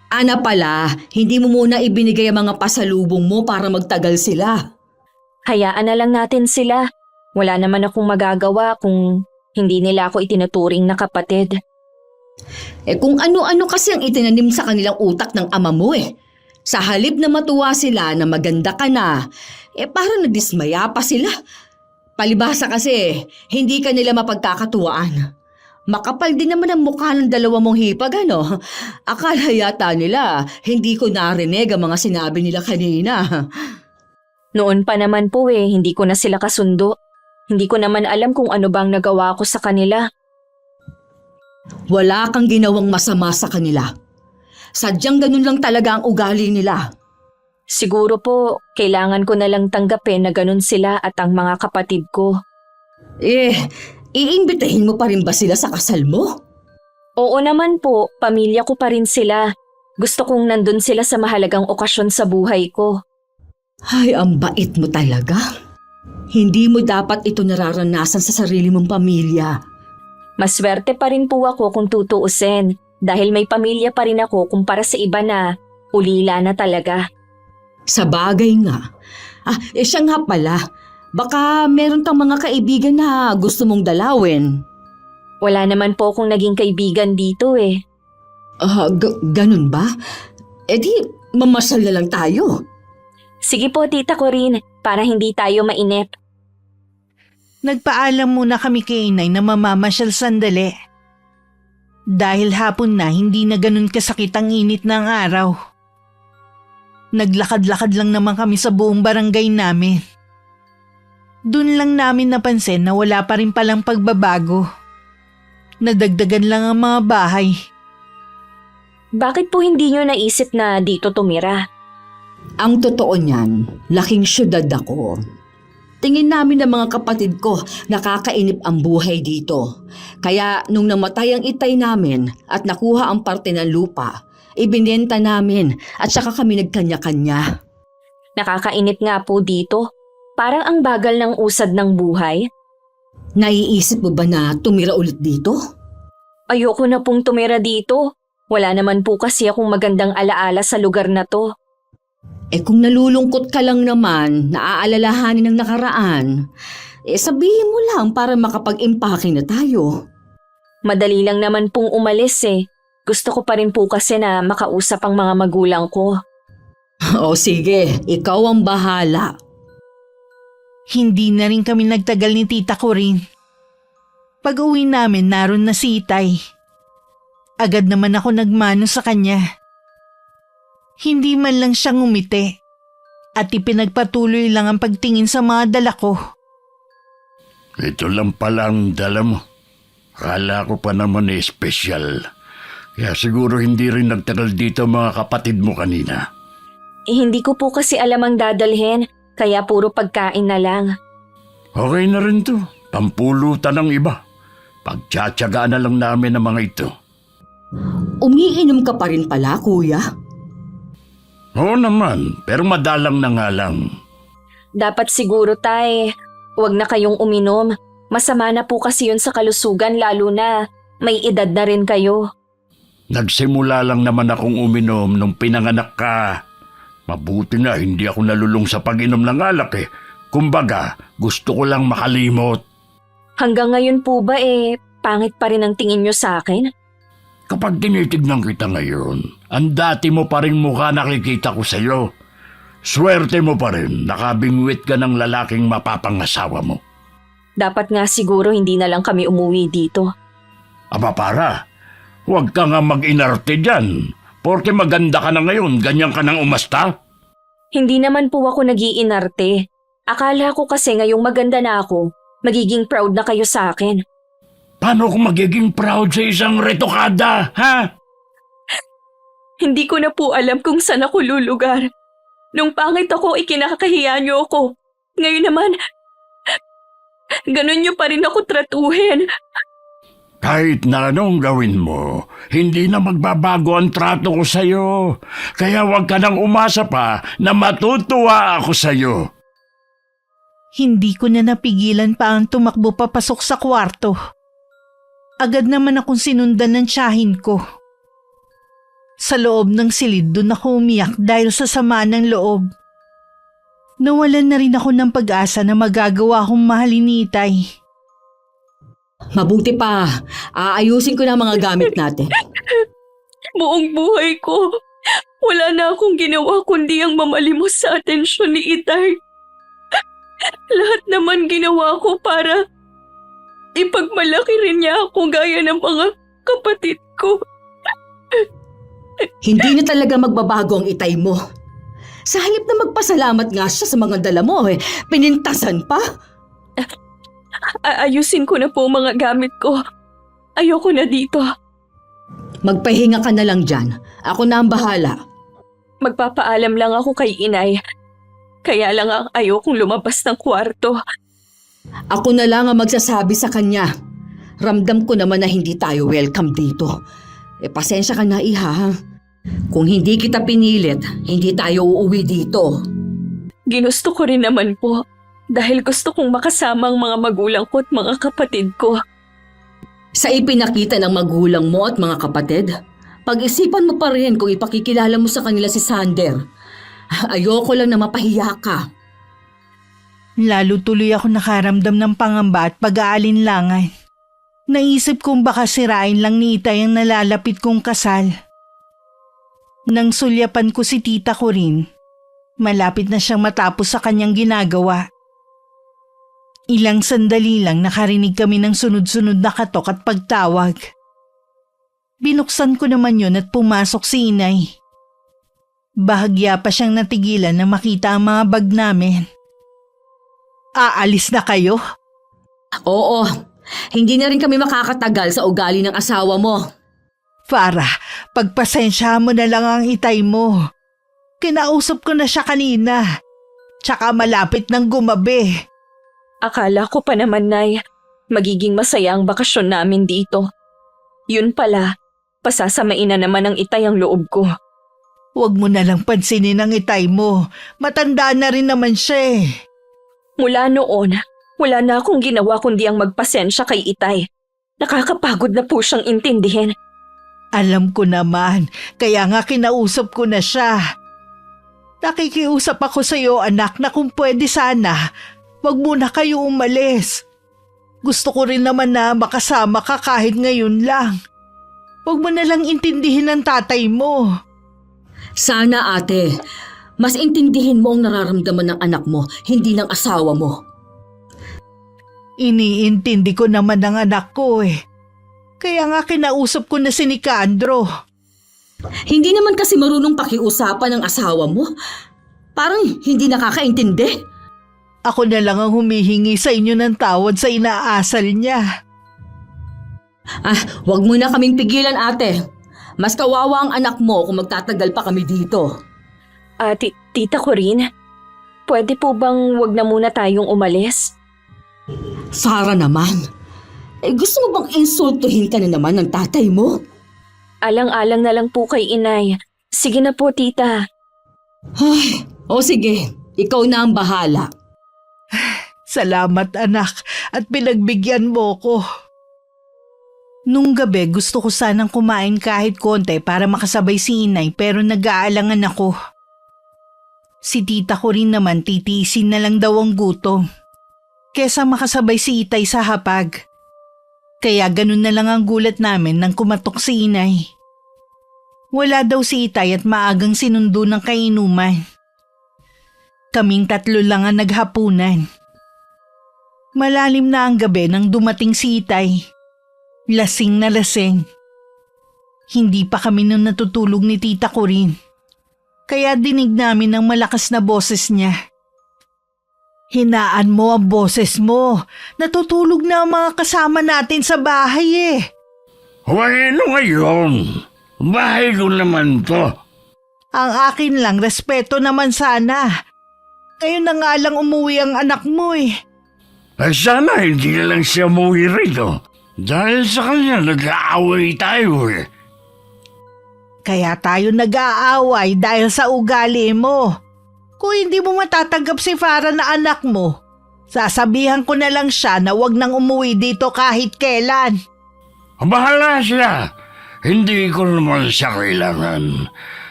Ana pala, hindi mo muna ibinigay ang mga pasalubong mo para magtagal sila. Hayaan na lang natin sila. Wala naman akong magagawa kung hindi nila ako itinuturing na kapatid. Kung ano-ano kasi ang itinanim sa kanilang utak ng ama mo Sa halip na matuwa sila na maganda ka na, parang nadismaya pa sila. Palibhasa kasi, hindi ka nila mapagkakatuwaan. Makapal din naman ang mukha ng dalawa mong hipag, ano? Akala yata nila, hindi ko narinig ang mga sinabi nila kanina. Noon pa naman po hindi ko na sila kasundo. Hindi ko naman alam kung ano bang nagawa ko sa kanila. Wala kang ginawang masama sa kanila. Sadyang ganun lang talaga ang ugali nila. Siguro po, kailangan ko na lang tanggapin na ganun sila at ang mga kapatid ko. Iimbitahin mo pa rin ba sila sa kasal mo? Oo naman po, pamilya ko pa rin sila. Gusto kong nandun sila sa mahalagang okasyon sa buhay ko. Ay, ang bait mo talaga. Hindi mo dapat ito nararanasan sa sarili mong pamilya. Maswerte pa rin po ako kung tutuusin dahil may pamilya pa rin ako kumpara sa iba na ulila na talaga. Sa bagay nga. Siya nga pala. Baka meron kang mga kaibigan na gusto mong dalawin. Wala naman po akong naging kaibigan dito Ganun ba? Di, mamasyal na lang tayo. Sige po, Tita Corinne, para hindi tayo mainip. Nagpaalam muna kami kay inay na mamamasyal sandali. Dahil hapon na hindi na ganun kasakit ang init ng araw. Naglakad-lakad lang naman kami sa buong barangay namin. Doon lang namin napansin na wala pa rin palang pagbabago. Nadagdagan lang ang mga bahay. Bakit po hindi nyo naisip na dito tumira? Ang totoo niyan, laking syudad ako. Tingin namin ng mga kapatid ko, nakakainip ang buhay dito. Kaya nung namatay ang itay namin at nakuha ang parte ng lupa, ibinenta namin at saka kami nagkanya-kanya. Nakakainip nga po dito. Parang ang bagal ng usad ng buhay. Naiisip mo ba na tumira ulit dito? Ayoko na pong tumira dito. Wala naman po kasi akong magandang alaala sa lugar na to. Kung nalulungkot ka lang naman, naaalalahanin ng nakaraan, sabihin mo lang para makapag-impake na tayo. Madali lang naman pong umalis eh. Gusto ko pa rin po kasi na makausap ang mga magulang ko. O sige, ikaw ang bahala. Hindi na rin kami nagtagal ni tita ko rin. Pag-uwi namin, naroon na si Itay. Agad naman ako nagmano sa kanya. Hindi man lang siya ngumiti at ipinagpatuloy lang ang pagtingin sa mga dala ko. Ito lang pala ang dala mo. Akala ko pa naman espesyal. Kaya siguro hindi rin nagtagal dito mga kapatid mo kanina. Hindi ko po kasi alam ang dadalhin, kaya puro pagkain na lang. Okay na rin to. Pampulutan ng iba. Pagtsatsagaan na lang namin ang mga ito. Umiinom ka pa rin pala, kuya? Oo naman, pero madalang na nga lang. Dapat siguro wag na kayong uminom. Masama na po kasi yun sa kalusugan lalo na may edad na rin kayo. Nagsimula lang naman akong uminom nung pinanganak ka. Mabuti nga hindi ako nalulung sa pag-inom ng alak eh. Kumbaga, gusto ko lang makalimot. Hanggang ngayon po ba pangit pa rin ang tingin nyo sa akin? Kapag tinitignan kita ngayon, ang dati mo pa rin mukha nakikita ko sa'yo. Swerte mo pa rin, nakabingwit ka ng lalaking mapapangasawa mo. Dapat nga siguro hindi na lang kami umuwi dito. Aba para, huwag ka nga mag-inarte dyan. Porke maganda ka na ngayon, ganyan ka nang umasta? Hindi naman po ako nag-iinarte. Akala ko kasi ngayong maganda na ako, magiging proud na kayo sa akin. Paano kung magiging proud sa isang retokada, ha? Hindi ko na po alam kung saan ako lulugar. Nung pangit ako, ikinakahiya niyo ako. Ngayon naman, ganun niyo pa rin ako tratuhin. Kahit na anong gawin mo, hindi na magbabago ang trato ko sa'yo. Kaya huwag ka nang umasa pa na matutuwa ako sa'yo. Hindi ko na napigilan pa ang tumakbo papasok sa kwarto. Agad naman akong sinundan ng tiyahin ko. Sa loob ng silid doon ako umiyak dahil sa sama ng loob. Nawalan na rin ako ng pag-asa na magagawa akong mahalin ni Itay. Mabuti pa, aayusin ko na mga gamit natin. Buong buhay ko, wala na akong ginawa kundi ang mamalimos sa atensyon ni Itay. Lahat naman ginawa ko para ipagmalaki rin niya ako gaya ng mga kapatid ko. Hindi na talaga magbabago ang itay mo. Sa halip na magpasalamat nga siya sa mga dala mo, pinintasan pa. Ayusin ko na po mga gamit ko. Ayoko na dito. Magpahinga ka na lang dyan. Ako na ang bahala. Magpapaalam lang ako kay Inay. Kaya lang ayokong lumabas ng kwarto. Ako na lang ang magsasabi sa kanya. Ramdam ko naman na hindi tayo welcome dito. Pasensya ka na, iha. Kung hindi kita pinilit, hindi tayo uuwi dito. Ginusto ko rin naman po. Dahil gusto kong makasama ang mga magulang ko at mga kapatid ko. Sa ipinakita ng magulang mo at mga kapatid, pag-isipan mo pa rin kung ipakikilala mo sa kanila si Sander. Ayoko lang na mapahiya ka. Lalo tuloy ako nakaramdam ng pangamba at pag-aalinlangan. Naisip kong baka sirain lang ni Itay ang nalalapit kong kasal. Nang sulyapan ko si tita ko rin, malapit na siyang matapos sa kanyang ginagawa. Ilang sandali lang nakarinig kami ng sunod-sunod na katok at pagtawag. Binuksan ko naman yun at pumasok si inay. Bahagya pa siyang natigilan na makita ang mga bag namin. Aalis na kayo? Oo, hindi na rin kami makakatagal sa ugali ng asawa mo. Farah, pagpasensyahan mo na lang ang itay mo. Kinausap ko na siya kanina. Tsaka malapit ng gumabi. Akala ko pa naman, Nay, magiging masaya ang bakasyon namin dito. Yun pala, pasasamain na naman ng itay ang loob ko. Huwag mo na lang pansinin ang itay mo. Matanda na rin naman siya eh. Mula noon, wala na akong ginawa kundi ang magpasensya kay itay. Nakakapagod na po siyang intindihin. Alam ko naman, kaya nga kinausap ko na siya. Nakikiusap ako sa iyo, anak, na kung pwede sana, wag muna kayo umalis. Gusto ko rin naman na makasama ka kahit ngayon lang. Wag mo na lang intindihin ang tatay mo. Sana ate, mas intindihin mo ang nararamdaman ng anak mo, hindi ng asawa mo. Iniintindi ko naman ang anak ko eh. Kaya nga kinausap ko na si Nicandro. Hindi naman kasi marunong pakiusapan ng asawa mo. Parang hindi nakakaintindi. Ako na lang ang humihingi sa inyo ng tawad sa inaasal niya. Wag mo na kaming pigilan ate. Mas kawawa ang anak mo kung magtatagal pa kami dito. Tita Corinne, pwede po bang wag na muna tayong umalis? Sara naman. Gusto mo bang insultuhin ka na naman ng tatay mo? Alang-alang na lang po kay inay. Sige na po, tita. O sige, ikaw na ang bahala. Salamat anak at pinagbigyan mo ko. Nung gabi gusto ko sanang kumain kahit konti para makasabay si inay pero nag-aalangan ako. Si tita ko rin naman titiisin na lang daw ang gutom. Kesa makasabay si itay sa hapag. Kaya ganun na lang ang gulat namin nang kumatok si inay. Wala daw si itay at maagang sinundo ng kainuman. Kaming tatlo lang ang naghapunan. Malalim na ang gabi nang dumating si itay. Lasing na lasing. Hindi pa kami nung natutulog ni tita ko rin. Kaya dinig namin ang malakas na boses niya. Hinaan mo ang boses mo. Natutulog na ang mga kasama natin sa bahay eh. Ano ngayon? Bahay ko naman to. Ang akin lang, respeto naman sana. Ngayon na nga lang umuwi ang anak mo eh. Sana hindi na lang siya umuwi rito. Dahil sa kanya nag-aaway tayo eh. Kaya tayo nag-aaway dahil sa ugali mo. Kung hindi mo matatanggap si Farah na anak mo, sasabihan ko na lang siya na wag nang umuwi dito kahit kailan. Bahala siya. Hindi ko naman siya kailangan.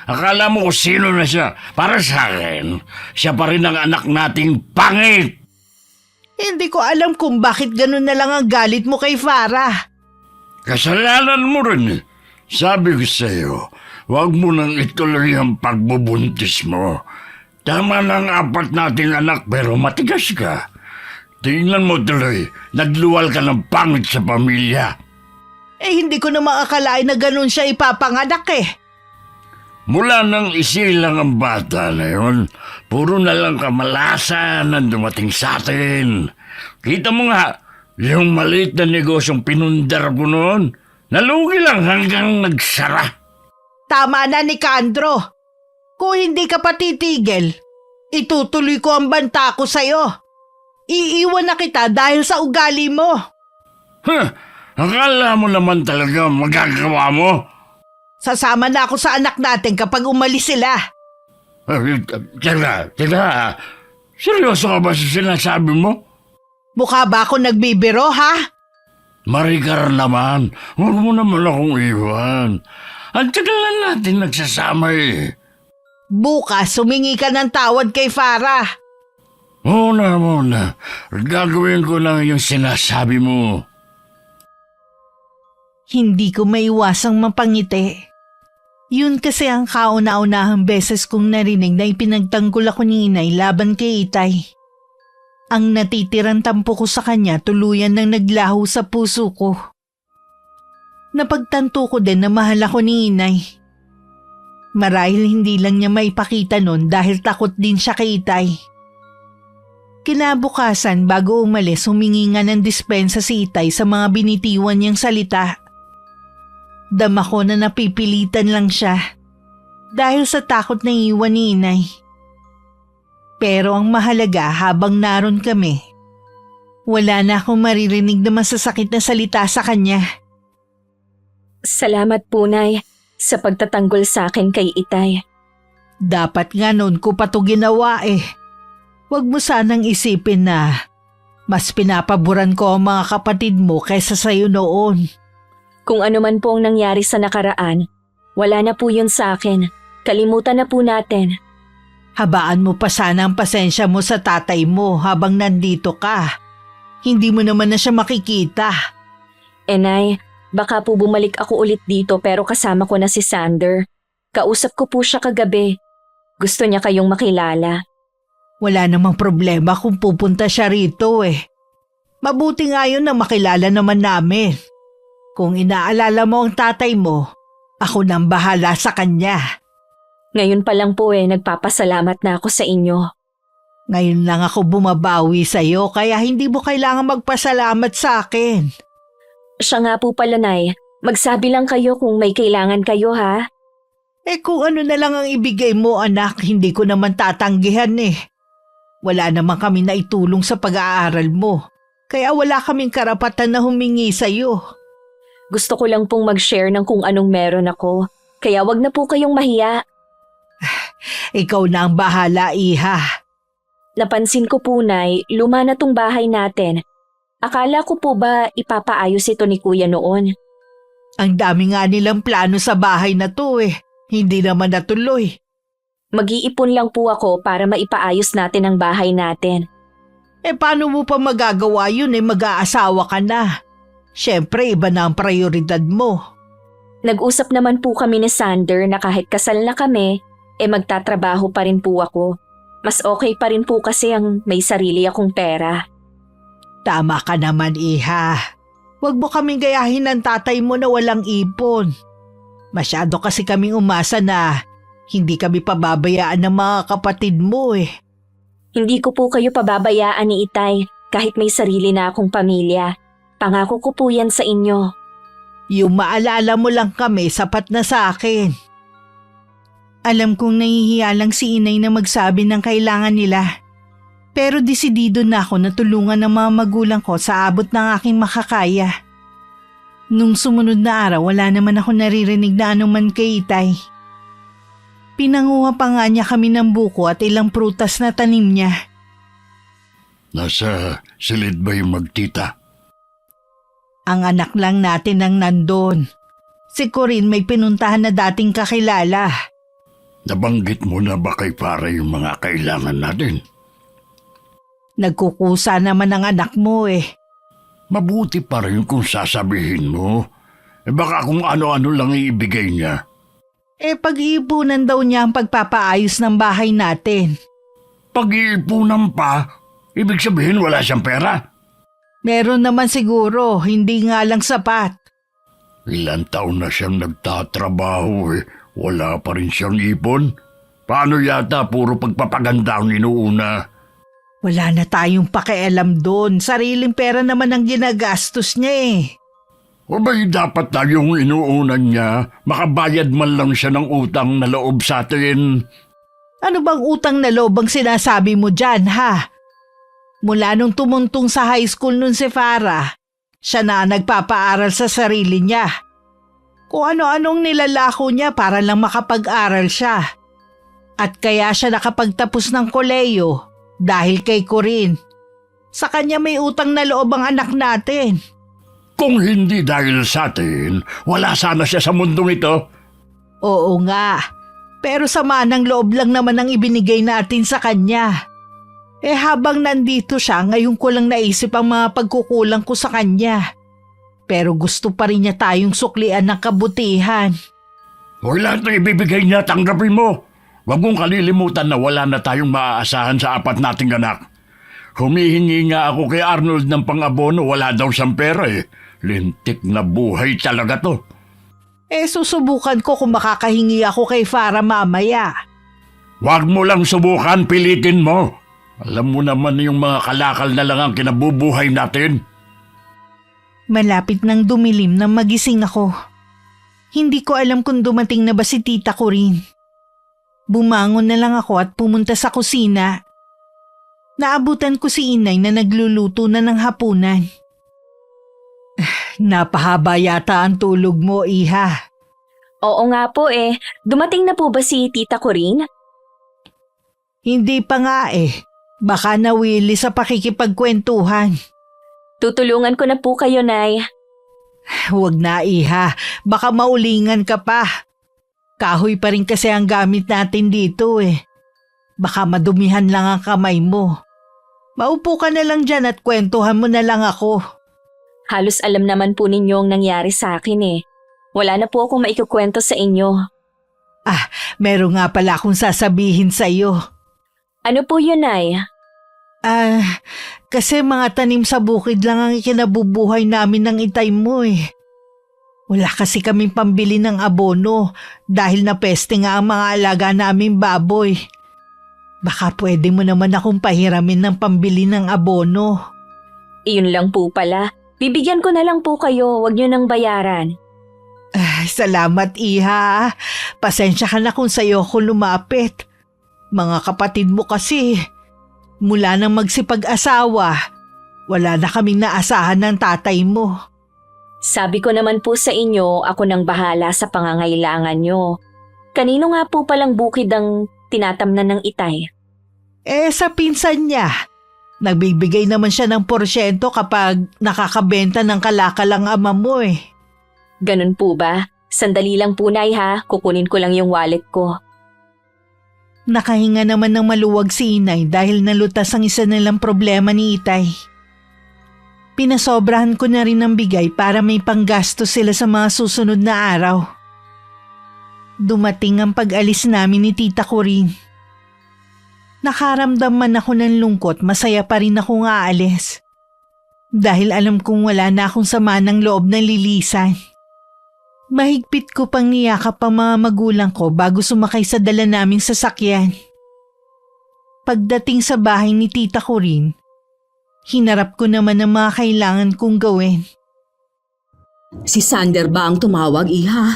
Akala mo kung sino na siya. Para sa akin, siya pa rin ang anak nating pangit. Hindi ko alam kung bakit ganun na lang ang galit mo kay Farah. Kasalanan mo rin. Sabi ko sa'yo, huwag mo nang ituloy ang pagbubuntis mo. Tama na ang 4 nating anak pero matigas ka. Tingnan mo tuloy, nagluwal ka ng pangit sa pamilya. Hindi ko na maakalain na ganun siya ipapanganak eh. Mula nang isilang ang bata na yun, puro na lang kamalasan ang dumating sa atin. Kita mo nga, yung maliit na negosyong pinundar ko noon, nalugi lang hanggang nagsara. Tama na Nicandro. Kung hindi ka pa titigil, itutuloy ko ang banta ko sa'yo. Iiwan na kita dahil sa ugali mo. Akala mo naman talaga magagawa mo? Sasama na ako sa anak natin kapag umalis sila. Teka. Seryoso ka ba sa sinasabi mo? Mukha ba ako nagbibiro ha? Maricar naman, huwag mo naman akong iwan. Ang tagal na natin nagsasama eh. Bukas humingi ka ng tawad kay Farah. Muna. Gagawin ko lang yung sinasabi mo. Hindi ko maiwasang mapangiti. Yun kasi ang kauna-unahang beses kong narinig na ipinagtanggol ako ni inay laban kay itay. Ang natitirang tampo ko sa kanya tuluyan nang naglaho sa puso ko. Napagtanto ko din na mahal ako ni inay. Marahil hindi lang niya maipakita nun dahil takot din siya kay Itay. Kinabukasan bago umalis humingi nga ng dispensa si Itay sa mga binitiwan niyang salita. Dama ko na napipilitan lang siya dahil sa takot na iwan ni inay. Pero ang mahalaga habang naroon kami, wala na akong maririnig na masasakit na salita sa kanya. Salamat po, Nay, sa pagtatanggol sa akin kay Itay. Dapat nga noon ko pa to ginawa eh. Huwag mo sanang isipin na mas pinapaboran ko ang mga kapatid mo kaysa sa'yo noon. Kung ano man po ang nangyari sa nakaraan, wala na po yun sa akin. Kalimutan na po natin. Habaan mo pa sana ang pasensya mo sa tatay mo habang nandito ka. Hindi mo naman na siya makikita. Nay, baka po bumalik ako ulit dito pero kasama ko na si Sander. Kausap ko po siya kagabi. Gusto niya kayong makilala. Wala namang problema kung pupunta siya rito eh. Mabuti nga yun na makilala naman namin. Kung inaalala mo ang tatay mo, ako nang bahala sa kanya. Ngayon pa lang po nagpapasalamat na ako sa inyo. Ngayon lang ako bumabawi sa'yo kaya hindi mo kailangan magpasalamat sa akin. Siya nga po pala, Nay. Magsabi lang kayo kung may kailangan kayo, ha? Kung ano na lang ang ibigay mo anak, hindi ko naman tatanggihan eh. Wala naman kami na itulong sa pag-aaral mo. Kaya wala kaming karapatan na humingi sa'yo. Gusto ko lang pong mag-share ng kung anong meron ako. Kaya wag na po kayong mahiya. Ikaw na ang bahala, iha. Napansin ko po, Nay, luma na tong bahay natin. Akala ko po ba ipapaayos ito ni Kuya noon? Ang dami nga nilang plano sa bahay na to eh. Hindi naman natuloy. Mag-iipon lang po ako para maipaayos natin ang bahay natin. Paano mo pa magagawa yun mag-aasawa ka na? Siyempre, iba na ang prioridad mo. Nag-usap naman po kami ni Sander na kahit kasal na kami, magtatrabaho pa rin po ako. Mas okay pa rin po kasi ang may sarili akong pera. Tama ka naman, iha. Huwag mo kaming gayahin ng tatay mo na walang ipon. Masyado kasi kaming umasa na hindi kami pababayaan ng mga kapatid mo eh. Hindi ko po kayo pababayaan ni Itay kahit may sarili na akong pamilya. Pangako ko po yan sa inyo. Yung maalala mo lang kami, sapat na sa akin. Alam kong nahihiya lang si inay na magsabi ng kailangan nila. Pero desidido na ako na tulungan ng mga magulang ko sa abot ng aking makakaya. Nung sumunod na araw, wala naman ako naririnig na anuman kay Itay. Pinanguha pa nga niya kami ng buko at ilang prutas na tanim niya. Nasa silid ba yung magtita? Ang anak lang natin ang nandun. Si Corinne may pinuntahan na dating kakilala. Nabanggit mo na ba kay para yung mga kailangan natin? Nagkukusa naman ang anak mo eh. Mabuti pa rin kung sasabihin mo. Baka kung ano-ano lang iibigay niya. Pag-iipunan daw niya ang pagpapaayos ng bahay natin. Pag-iipunan pa? Ibig sabihin wala siyang pera? Meron naman siguro, hindi nga lang sapat. Ilan taon na siyang nagtatrabaho wala pa rin siyang ipon? Paano yata puro pagpapaganda ang inuuna? Wala na tayong pakialam doon. Sariling pera naman ang ginagastos niya eh. O ba'y dapat na yung inuunan niya, makabayad man lang siya ng utang na loob sa atin? Ano bang utang na loob ang sinasabi mo dyan, ha? Mula nung tumuntong sa high school nun si Farah, siya na nagpapaaral sa sarili niya. Kung ano-anong nilalako niya para lang makapag-aral siya. At kaya siya nakapagtapos ng koleyo dahil kay Corinne. Sa kanya may utang na loob ang anak natin. Kung hindi dahil sa atin, wala sana siya sa mundong ito. Oo nga, pero sama ng loob lang naman ang ibinigay natin sa kanya. Habang nandito siya, ngayon ko lang naisip ang mga pagkukulang ko sa kanya. Pero gusto pa rin niya tayong suklian ng kabutihan. O lahat na ibibigay niya, tanggapin mo. Huwag mong kalilimutan na wala na tayong maaasahan sa apat nating anak. Humihingi nga ako kay Arnold ng pang-abono, wala daw siyang pera eh. Lintik na buhay talaga to. Susubukan ko kung makakahingi ako kay Farah mamaya. Huwag mo lang subukan, pilitin mo. Alam mo naman yung mga kalakal na lang ang kinabubuhay natin. Malapit nang dumilim nang magising ako. Hindi ko alam kung dumating na ba si tita ko rin. Bumangon na lang ako at pumunta sa kusina. Naabutan ko si inay na nagluluto na ng hapunan. Napahaba yata ang tulog mo, iha. Oo nga po eh. Dumating na po ba si Tita Corinne? Hindi pa nga eh. Baka nawili sa pakikipagkwentuhan. Tutulungan ko na po kayo, Nay. Huwag na, iha. Baka maulingan ka pa. Kahoy pa rin kasi ang gamit natin dito eh. Baka madumihan lang ang kamay mo. Maupo ka na lang dyan at kwentuhan mo na lang ako. Halos alam naman po ninyo ang nangyari sa akin eh. Wala na po akong maikukwento sa inyo. Meron nga pala akong sasabihin sa'yo. Ano po yun, Nay? Kasi mga tanim sa bukid lang ang ikinabubuhay namin ng itay mo eh. Wala kasi kaming pambili ng abono dahil napeste nga ang mga alaga naming baboy. Baka pwede mo naman akong pahiramin ng pambili ng abono. Iyon lang po pala. Bibigyan ko na lang po kayo, wag nyo nang bayaran. Salamat, iha. Pasensya ka na kung sa'yo ko lumapit. Mga kapatid mo kasi, mula nang magsipag-asawa, wala na kaming naasahan ng tatay mo. Sabi ko naman po sa inyo, ako nang bahala sa pangangailangan nyo. Kanino nga po palang bukid ang tinatamnan ng itay? Sa pinsan niya. Nagbibigay naman siya ng porsyento kapag nakakabenta ng kalakal ang ama mo eh. Ganun po ba? Sandali lang po, Nay ha. Kukunin ko lang yung wallet ko. Nakahinga naman ng maluwag si inay dahil nalutas ang isa nilang problema ni itay. Pinasobrahan ko na rin ng bigay para may panggasto sila sa mga susunod na araw. Dumating ang pag-alis namin ni tita Corinne. Nakaramdam man ako ng lungkot, masaya pa rin akong aalis. Dahil alam kong wala na akong sama ng loob na lilisan. Mahigpit ko pang niyakap ang mga magulang ko bago sumakay sa dala naming sasakyan. Pagdating sa bahay ni tita Corinne, hinarap ko naman ang mga kailangan kong gawin. Si Sander ba ang tumawag, iha?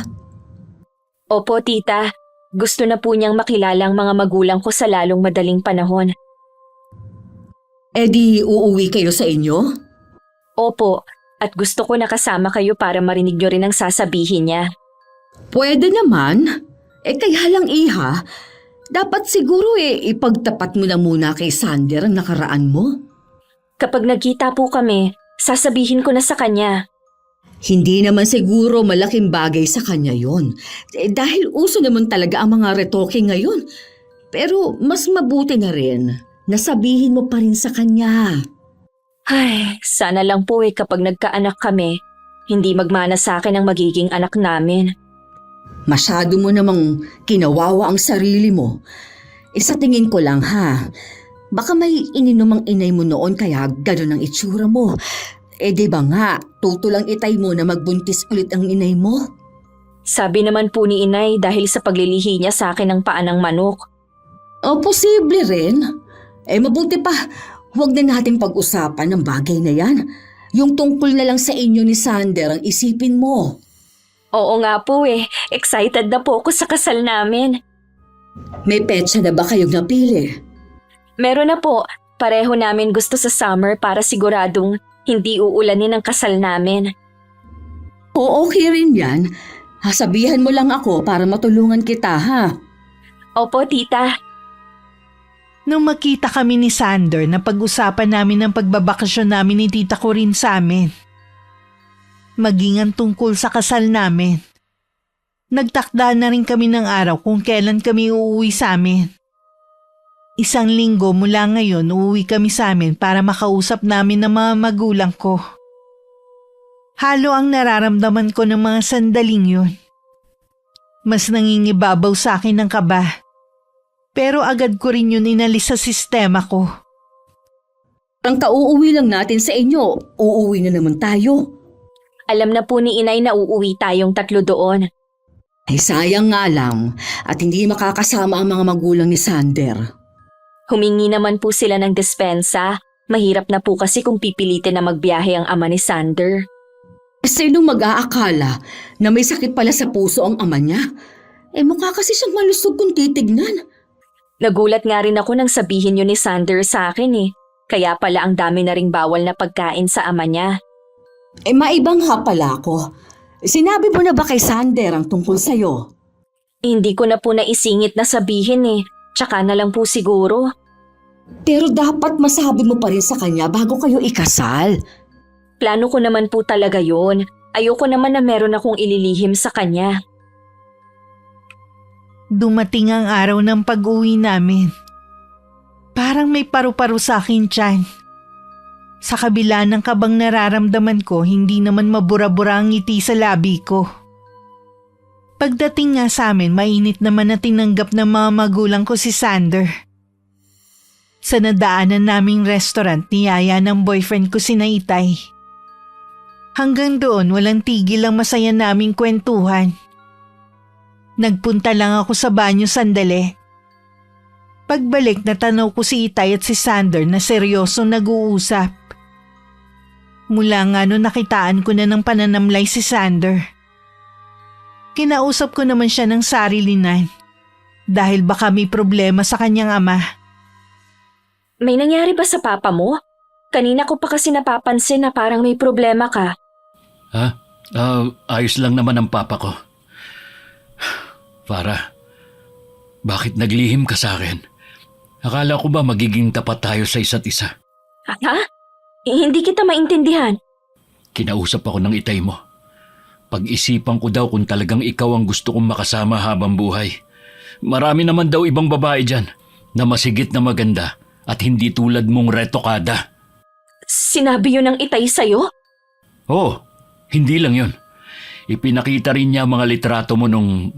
Opo, tita. Gusto na po niyang makilala ang mga magulang ko sa lalong madaling panahon. Di uuwi kayo sa inyo? Opo, at gusto ko nakasama kayo para marinig niyo rin ang sasabihin niya. Pwede naman. Kaya lang, iha, dapat siguro ipagtapat mo na muna kay Sander ang nakaraan mo. Kapag nagkita po kami, sasabihin ko na sa kanya. Hindi naman siguro malaking bagay sa kanya yon. Dahil uso naman talaga ang mga retoke ngayon. Pero mas mabuti na rin na sabihin mo pa rin sa kanya. Ay, sana lang po kapag nagkaanak kami, hindi magmana sa akin ang magiging anak namin. Masyado mo namang kinawawa ang sarili mo. Sa tingin ko lang ha, baka may ininumang inay mo noon kaya gano'n ang itsura mo. Di ba nga, tutulang itay mo na magbuntis ulit ang inay mo? Sabi naman po ni inay dahil sa paglilihi niya sa akin ng paa ng manok. Posible rin. Mabuti pa, huwag na natin pag-usapan ng bagay na yan. Yung tungkol na lang sa inyo ni Sander ang isipin mo. Oo nga po excited na po ako sa kasal namin. May petsa na ba kayong napili? Meron na po, pareho namin gusto sa summer para siguradong hindi uulanin ang kasal namin. Okay rin yan. Sabihan mo lang ako para matulungan kita ha. Opo, tita. Nung makita kami ni Sander na pag-usapan namin ang pagbabakasyon namin ni tita Corinne sa amin. Maging ang tungkol sa kasal namin. Nagtakda na rin kami ng araw kung kailan kami uuwi sa amin. 1 linggo mula ngayon uuwi kami sa amin para makausap namin ng mga magulang ko. Halo ang nararamdaman ko ng mga sandaling yun. Mas nangingibabaw sa akin ng kaba. Pero agad ko rin yun inalis sa sistema ko. Ang kauuwi lang natin sa inyo, uuwi na naman tayo. Alam na po ni inay na uuwi tayong 3 doon. Ay sayang nga lang at hindi makakasama ang mga magulang ni Sander. Humingi naman po sila ng dispensa. Mahirap na po kasi kung pipilitin na magbiyahe ang ama ni Sander. Sinong mag-aakala na may sakit pala sa puso ang ama niya? Mukha kasi siyang malusog kung titignan. Nagulat nga rin ako nang sabihin yun ni Sander sa akin eh. Kaya pala ang dami na ring bawal na pagkain sa ama niya. Maibang ha pala ako. Sinabi mo na ba kay Sander ang tungkol sa'yo? Hindi ko na po naisingit na sabihin eh. Tsaka na lang po siguro. Pero dapat masabi mo pa rin sa kanya bago kayo ikasal. Plano ko naman po talaga yun. Ayoko naman na meron akong ililihim sa kanya. Dumating ang araw ng pag-uwi namin. Parang may paru-paro sa akin tiyan. Sa kabila ng kabang nararamdaman ko, hindi naman mabura-bura ang ngiti sa labi ko. Pagdating nga sa amin, mainit naman na tinanggap ng mga magulang ko si Sander. Sa nadaanan naming restaurant, niyaya ng boyfriend ko si Itay. Hanggang doon, walang tigil ang masaya naming kwentuhan. Nagpunta lang ako sa banyo sandali. Pagbalik, natanaw ko si Itay at si Sander na seryosong nag-uusap. Mula nga noon nakitaan ko na ng pananamlay si Sander. Kinausap ko naman siya ng sarilinan dahil baka may problema sa kanyang ama. May nangyari ba sa papa mo? Kanina ko pa kasi napapansin na parang may problema ka. Ayos lang naman ang papa ko. Farah, bakit naglihim ka sa akin? Akala ko ba magiging tapat tayo sa isa't isa? Ha? Hindi kita maintindihan. Kinausap ako ng itay mo. Pag-isipan ko daw kung talagang ikaw ang gusto kong makasama habang buhay. Marami naman daw ibang babae dyan na masigit na maganda at hindi tulad mong retokada. Sinabi yun ng Itay sa'yo? Oo, hindi lang yun. Ipinakita rin niya mga litrato mo nung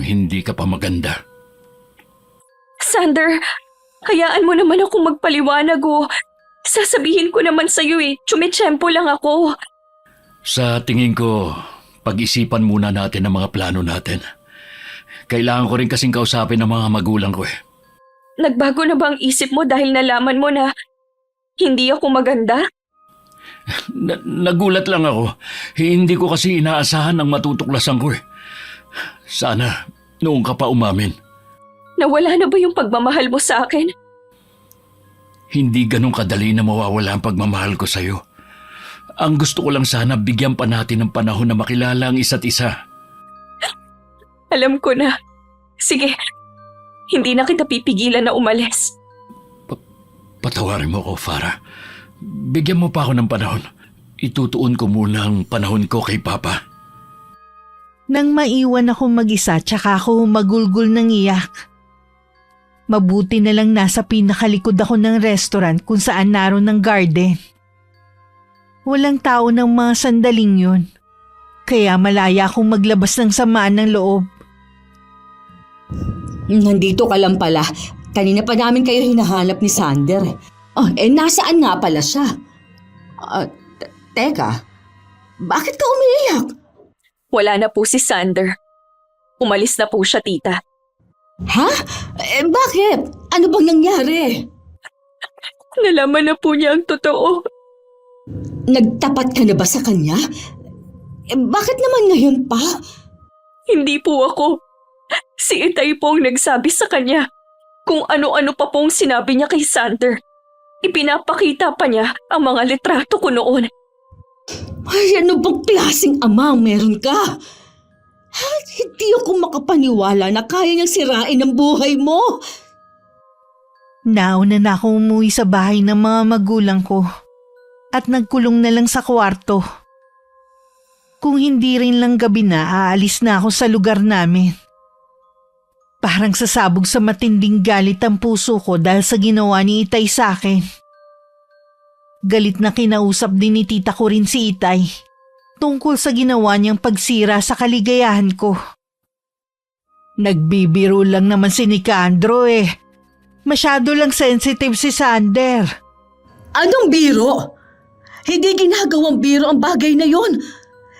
hindi ka pa maganda. Sander, hayaan mo naman akong magpaliwanag oh. Sasabihin ko naman sa'yo eh, tsumitsyempo lang ako. Sa tingin ko, pag-isipan muna natin ang mga plano natin. Kailangan ko rin kasing kausapin ang mga magulang ko eh. Nagbago na ba ang isip mo dahil nalaman mo na hindi ako maganda? Nagulat lang ako. Hindi ko kasi inaasahan ang matutuklasan ko eh. Sana noong ka pa umamin. Nawala na ba yung pagmamahal mo sa akin? Hindi ganun kadali na mawawala ang pagmamahal ko sa'yo. Ang gusto ko lang sana bigyan pa natin ng panahon na makilala ang isa't isa. Alam ko na. Sige, hindi na kita pipigilan na umalis. Patawarin mo ako, Farah. Bigyan mo pa ako ng panahon. Itutuon ko muna ang panahon ko kay Papa. Nang maiwan ako mag-isa, tsaka ako magulgul ng iyak. Mabuti na lang nasa pinakalikod ako ng restaurant kung saan naroon ng garden. Walang tao ng mga sandaling yun. Kaya malaya akong maglabas ng samaan ng loob. Nandito ka lang pala. Kanina pa namin kayo hinahanap ni Sander. Nasaan nga pala siya? Teka, bakit ka umiiyak? Wala na po si Sander. Umalis na po siya, tita. Ha? Bakit? Ano bang nangyari? Nalaman na po niya ang totoo. Nagtapat ka na ba sa kanya? Bakit naman ngayon pa? Hindi po ako. Si Itay po ang nagsabi sa kanya kung ano-ano pa pong sinabi niya kay Sander. Ipinapakita pa niya ang mga litrato ko noon. Ay, ano bang klaseng ama ang meron ka? Hindi ako makapaniwala na kaya niyang sirain ang buhay mo. Nauna na ako umuwi sa bahay ng mga magulang ko at nagkulong na lang sa kwarto. Kung hindi rin lang gabi na, aalis na ako sa lugar namin. Parang sasabog sa matinding galit ang puso ko dahil sa ginawa ni Itay sa akin. Galit na kinausap din ni tita ko rin si Itay tungkol sa ginawa niyang pagsira sa kaligayahan ko. Nagbibiro lang naman si Nicandro eh. Masyado lang sensitive si Sander. Anong biro? Hindi ginagawang biro ang bagay na yon.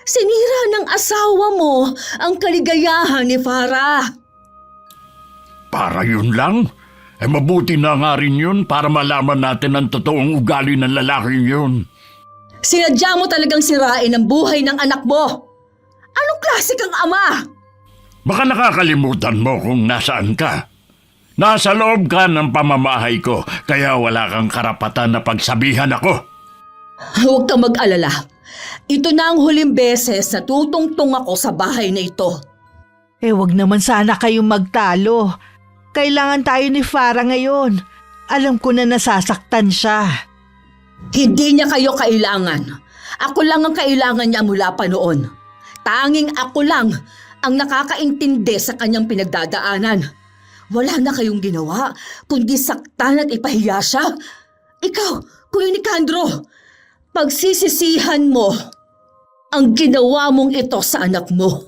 Sinira ng asawa mo ang kaligayahan ni Farah. Para yun lang? Mabuti na nga rin yun para malaman natin ang totoong ugali ng lalaking yun. Sinadya mo talagang sirain ang buhay ng anak mo. Anong klase kang ama? Baka nakakalimutan mo kung nasaan ka. Nasa loob ka ng pamamahay ko, kaya wala kang karapatan na pagsabihan ako. Huwag kang mag-alala. Ito na ang huling beses na tutungtong ako sa bahay na ito. Wag naman sana kayong magtalo. Kailangan tayo ni Farah ngayon. Alam ko na nasasaktan siya. Hindi niya kayo kailangan. Ako lang ang kailangan niya mula pa noon. Tanging ako lang ang nakakaintindi sa kanyang pinagdadaanan. Wala na kayong ginawa, kundi saktan at ipahiya siya. Ikaw, Kuya Nicandro, pagsisisihan mo ang ginawa mong ito sa anak mo.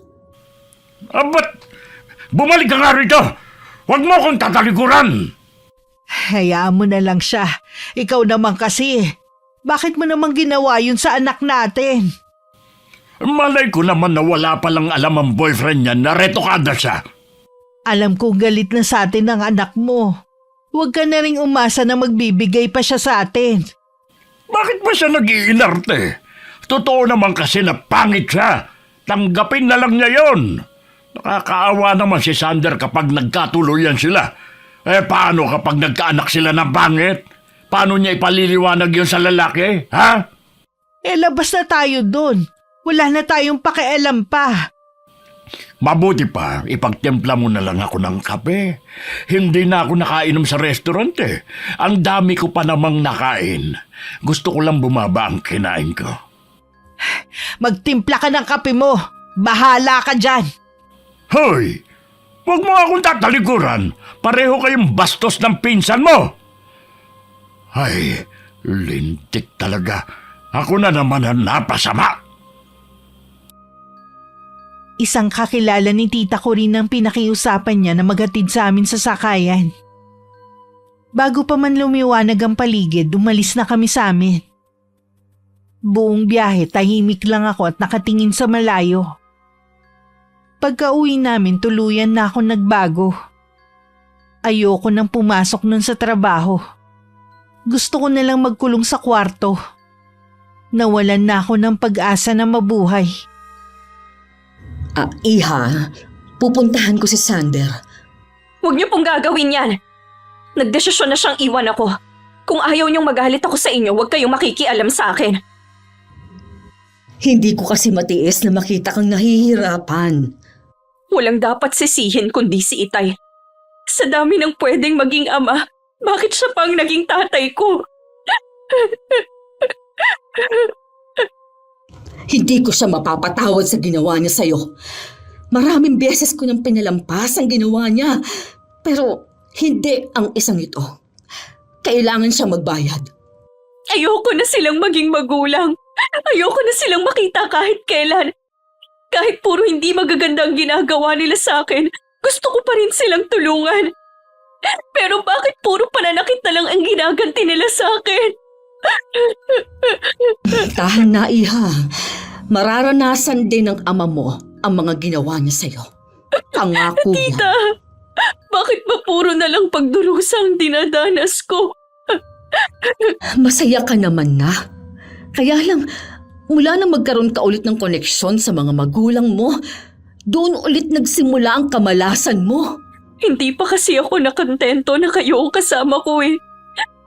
Ba't bumalik ka nga rito? Huwag mo akong tatalikuran! Hayaan mo na lang siya. Ikaw naman kasi. Bakit mo naman ginawa yun sa anak natin? Malay ko naman na wala palang alam ang boyfriend niya na retokada siya. Alam kong galit na sa atin ang anak mo. Huwag ka na ring umasa na magbibigay pa siya sa atin. Bakit ba siya nag-iinarte? Totoo naman kasi na pangit siya. Tanggapin na lang niya yon. Nakakaawa naman si Sander kapag nagkatuluyan sila. Paano kapag nagkaanak sila ng pangit? Paano niya ipaliliwanag yun sa lalaki, ha? Labas na tayo dun. Wala na tayong pakialam pa. Mabuti pa, ipagtimpla mo na lang ako ng kape. Hindi na ako nakainom sa restaurant eh. Ang dami ko pa namang nakain. Gusto ko lang bumaba ang kinain ko. Magtimpla ka ng kape mo. Bahala ka dyan. Hoy! Huwag mo akong tatalikuran. Pareho kayong bastos ng pinsan mo. Ay, lintik talaga. Ako na naman ang napasama. Isang kakilala ni tita ko rin ang pinakiusapan niya na maghatid sa amin sa sakayan. Bago pa man lumiwanag ang paligid, umalis na kami sa amin. Buong biyahe, tahimik lang ako at nakatingin sa malayo. Pagka-uwi namin, tuluyan na ako nagbago. Ayoko nang pumasok nun sa trabaho. Gusto ko na lang magkulong sa kwarto. Nawalan na ako ng pag-asa na mabuhay. Iha, pupuntahan ko si Sander. Huwag niyo pong gagawin yan. Nagdesisyon na siyang iwan ako. Kung ayaw niyong magalit ako sa inyo, huwag kayong makikialam sa akin. Hindi ko kasi matiis na makita kang nahihirapan. Walang dapat sisihin kundi si Itay. Sa dami ng pwedeng maging ama, bakit siya pang naging tatay ko? Hindi ko siya mapapatawad sa ginawa niya sa'yo. Maraming beses ko nang pinalampas ang ginawa niya. Pero hindi ang isang ito. Kailangan siya magbayad. Ayoko na silang maging magulang. Ayoko na silang makita kahit kailan. Kahit puro hindi magaganda ang ginagawa nila sa akin, gusto ko pa rin silang tulungan. Pero bakit puro pananakit na lang ang ginaganti nila sa akin? Tahan na, Iha. Mararanasan din ng ama mo ang mga ginawa niya sa'yo. Pangako yan. Tita, bakit ba puro na lang pagdurusa ang dinadanas ko? Masaya ka naman na. Kaya lang, mula na magkaroon ka ulit ng koneksyon sa mga magulang mo, doon ulit nagsimula ang kamalasan mo. Hindi pa kasi ako nakontento na kayo ang kasama ko eh.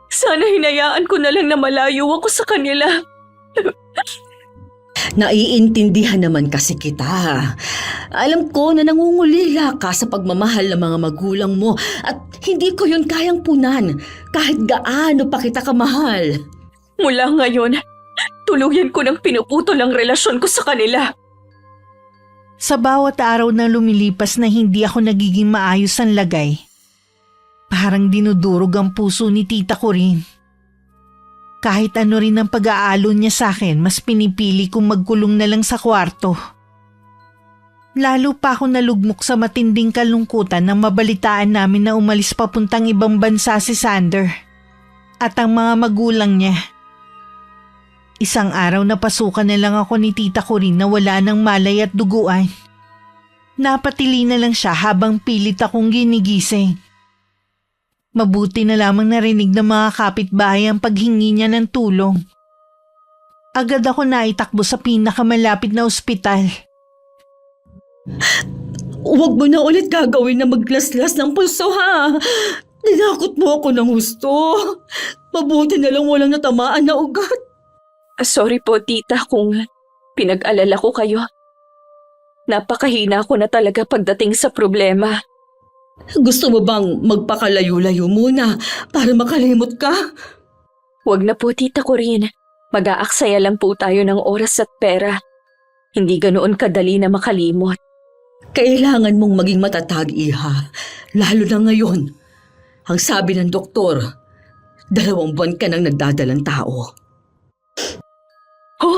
Sana hinayaan ko na lang na malayo ako sa kanila. Naiintindihan naman kasi kita. Alam ko na nangungulila ka sa pagmamahal ng mga magulang mo at hindi ko yun kayang punan kahit gaano pa kita kamahal. Mula ngayon, tuluyan ko ng pinuputol ang relasyon ko sa kanila. Sa bawat araw na lumilipas na hindi ako nagiging maayos ang lagay, parang dinudurog ang puso ni tita ko rin. Kahit ano rin ang pag-aalon niya sa akin, mas pinipili kong magkulong na lang sa kwarto. Lalo pa ako nalugmok sa matinding kalungkutan nang mabalitaan namin na umalis papuntang ibang bansa si Sander. at ang mga magulang niya. Isang araw na pasukan na lang ako ni Tita Corinne na wala ng malay at duguan. Napatili na lang siya habang pilit akong ginigising. Mabuti na lamang narinig ng mga kapitbahay ang paghingi niya ng tulong. Agad ako naitakbo sa pinakamalapit na ospital. Huwag mo na ulit gagawin na maglaslas ng pulso, ha? Ninakot mo ako ng husto. Mabuti na lang walang natamaan na ugat. Sorry po, tita, kung pinag-alala ko kayo. Napakahina ko na talaga pagdating sa problema. Gusto mo bang magpakalayo-layo muna para makalimot ka? Huwag na po, Tita Corinne. Mag-aaksaya lang po tayo ng oras at pera. Hindi ganoon kadali na makalimot. Kailangan mong maging matatag, Iha. Lalo na ngayon. Ang sabi ng doktor, 2 buwan ka nang nagdadalang tao. Ho?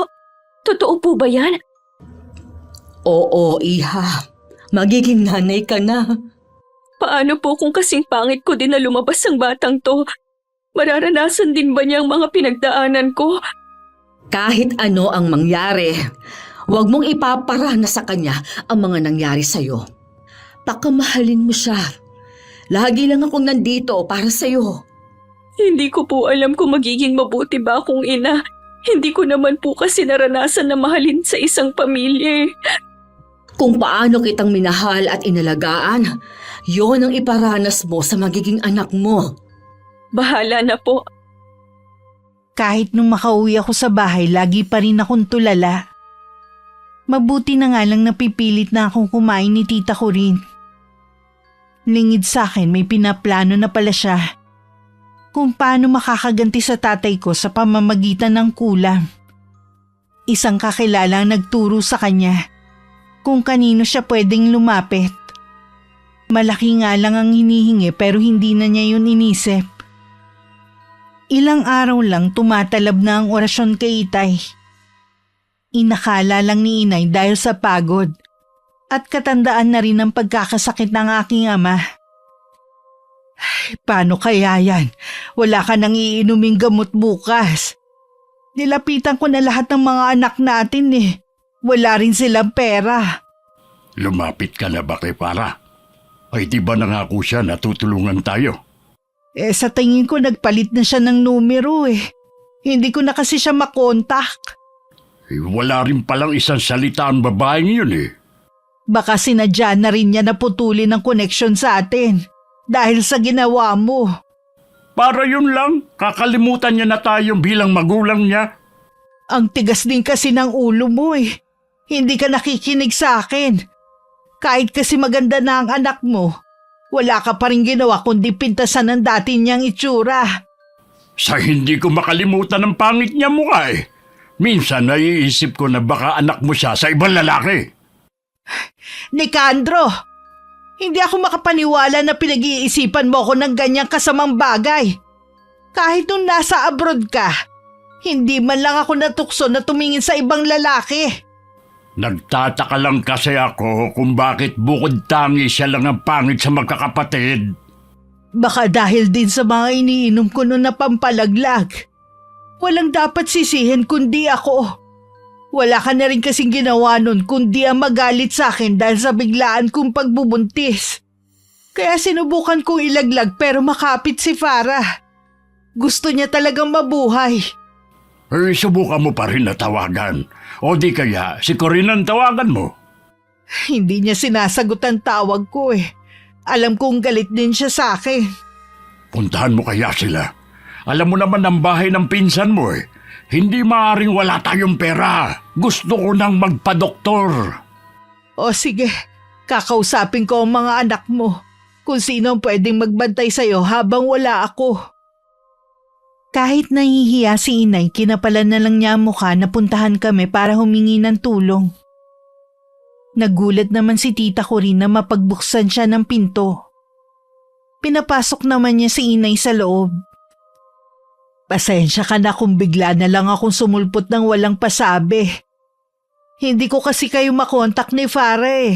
Totoo po ba yan? Oo, Iha. Magiging nanay ka na. Paano po kung kasing pangit ko din na lumabas ang batang to? Mararanasan din ba niya ang mga pinagdaanan ko? Kahit ano ang mangyari, huwag mong ipaparana sa kanya ang mga nangyari sa'yo. Pakamahalin mo siya. Lagi lang akong nandito para sa'yo. Hindi ko po alam kung magiging mabuti ba akong ina. Hindi ko naman po kasi naranasan na mahalin sa isang pamilya. Kung paano kitang minahal at inalagaan, yon ang iparanas mo sa magiging anak mo. Bahala na po. Kahit nung makauwi ako sa bahay, lagi pa rin akong tulala. Mabuti na nga lang napipilit na akong kumain ni Tita Corinne. Lingid sa akin, may pinaplano na pala siya. Kung paano makakaganti sa tatay ko sa pamamagitan ng kulam. Isang kakilala ang nagturo sa kanya kung kanino siya pwedeng lumapit. Malaki nga lang ang hinihingi pero hindi na niya yun inisip. Ilang araw lang tumatalab na ang orasyon kay Itay. Inakala lang ni Inay dahil sa pagod at katandaan na rin ang pagkakasakit ng aking ama. Ay, paano kaya yan? Wala ka nang iinuming gamot bukas. Nilapitan ko na lahat ng mga anak natin eh. Wala rin silang pera. Lumapit ka na ba kay Para? Ay di ba nangako siya na tutulungan tayo? Sa tingin ko nagpalit na siya ng numero eh. Hindi ko na kasi siya makontak. Wala rin palang isang salita ang babaeng yun eh. Baka sinadya na rin niya naputulin ang koneksyon sa atin dahil sa ginawa mo. Para yun lang, kakalimutan niya na tayo bilang magulang niya. Ang tigas din kasi ng ulo mo eh. Hindi ka nakikinig sa akin. Kahit kasi maganda na ang anak mo, wala ka pa rin ginawa kundi pintasan ng dati niyang itsura. Sa hindi ko makalimutan ang pangit niya mukha eh. Minsan naiisip ko na baka anak mo siya sa ibang lalaki. Nicandro, hindi ako makapaniwala na pinag-iisipan mo ako ng ganyang kasamang bagay. Kahit nung nasa abroad ka, hindi man lang ako natukso na tumingin sa ibang lalaki. Nagtataka lang kasi ako kung bakit bukod tangi siya lang ang pangit sa magkakapatid. Baka dahil din sa mga iniinom ko noon na pampalaglag. Walang dapat sisihin kundi ako. Wala ka na rin kasing ginawa nun kundi ang magalit sa akin dahil sa biglaan kong pagbubuntis. Kaya sinubukan kong ilaglag pero makapit si Farah. Gusto niya talagang mabuhay. Subukan mo pa rin na tawagan. O di kaya si Corinne ang tawagan mo. Hindi niya sinasagot ang tawag ko eh. Alam kong galit din siya sa akin. Puntahan mo kaya sila. Alam mo naman ang bahay ng pinsan mo eh. Hindi maaaring wala tayong pera. Gusto ko nang magpa-doktor. O sige, kakausapin ko ang mga anak mo. Kung sino ang pwedeng magbantay sa'yo habang wala ako. Kahit nahihiya si Inay, kinapalan na lang niya ang mukha na puntahan kami para humingi ng tulong. Nagulat naman si Tita Corinne na mapagbuksan siya ng pinto. Pinapasok naman niya si Inay sa loob. Pasensya ka na kung bigla na lang akong sumulpot ng walang pasabi. Hindi ko kasi kayo makontak ni Farah eh.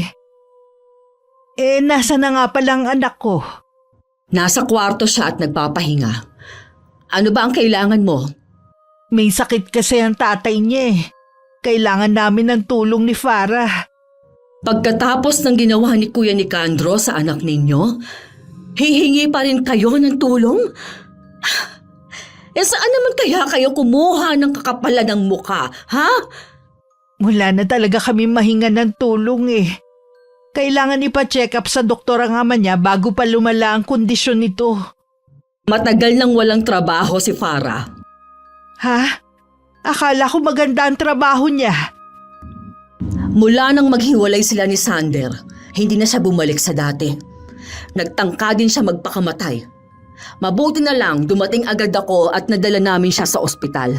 Nasa na nga palang anak ko? Nasa kwarto siya at nagpapahinga. Ano ba ang kailangan mo? May sakit kasi ang tatay niya eh. Kailangan namin ng tulong ni Farah. Pagkatapos ng ginawa ni Kuya Nicandro sa anak ninyo, hihingi pa rin kayo ng tulong? Saan naman kaya kayo kumuha ng kakapalan ng mukha, ha? Wala na talaga kami mahinga ng tulong eh. Kailangan ipa-check up sa doktor ang ama niya bago pa lumala ang kondisyon nito. Matagal nang walang trabaho si Farah. Ha? Akala ko maganda ang trabaho niya. Mula nang maghiwalay sila ni Sander, hindi na siya bumalik sa dati. Nagtangka din siya magpakamatay. Mabuti na lang dumating agad ako at nadala namin siya sa ospital.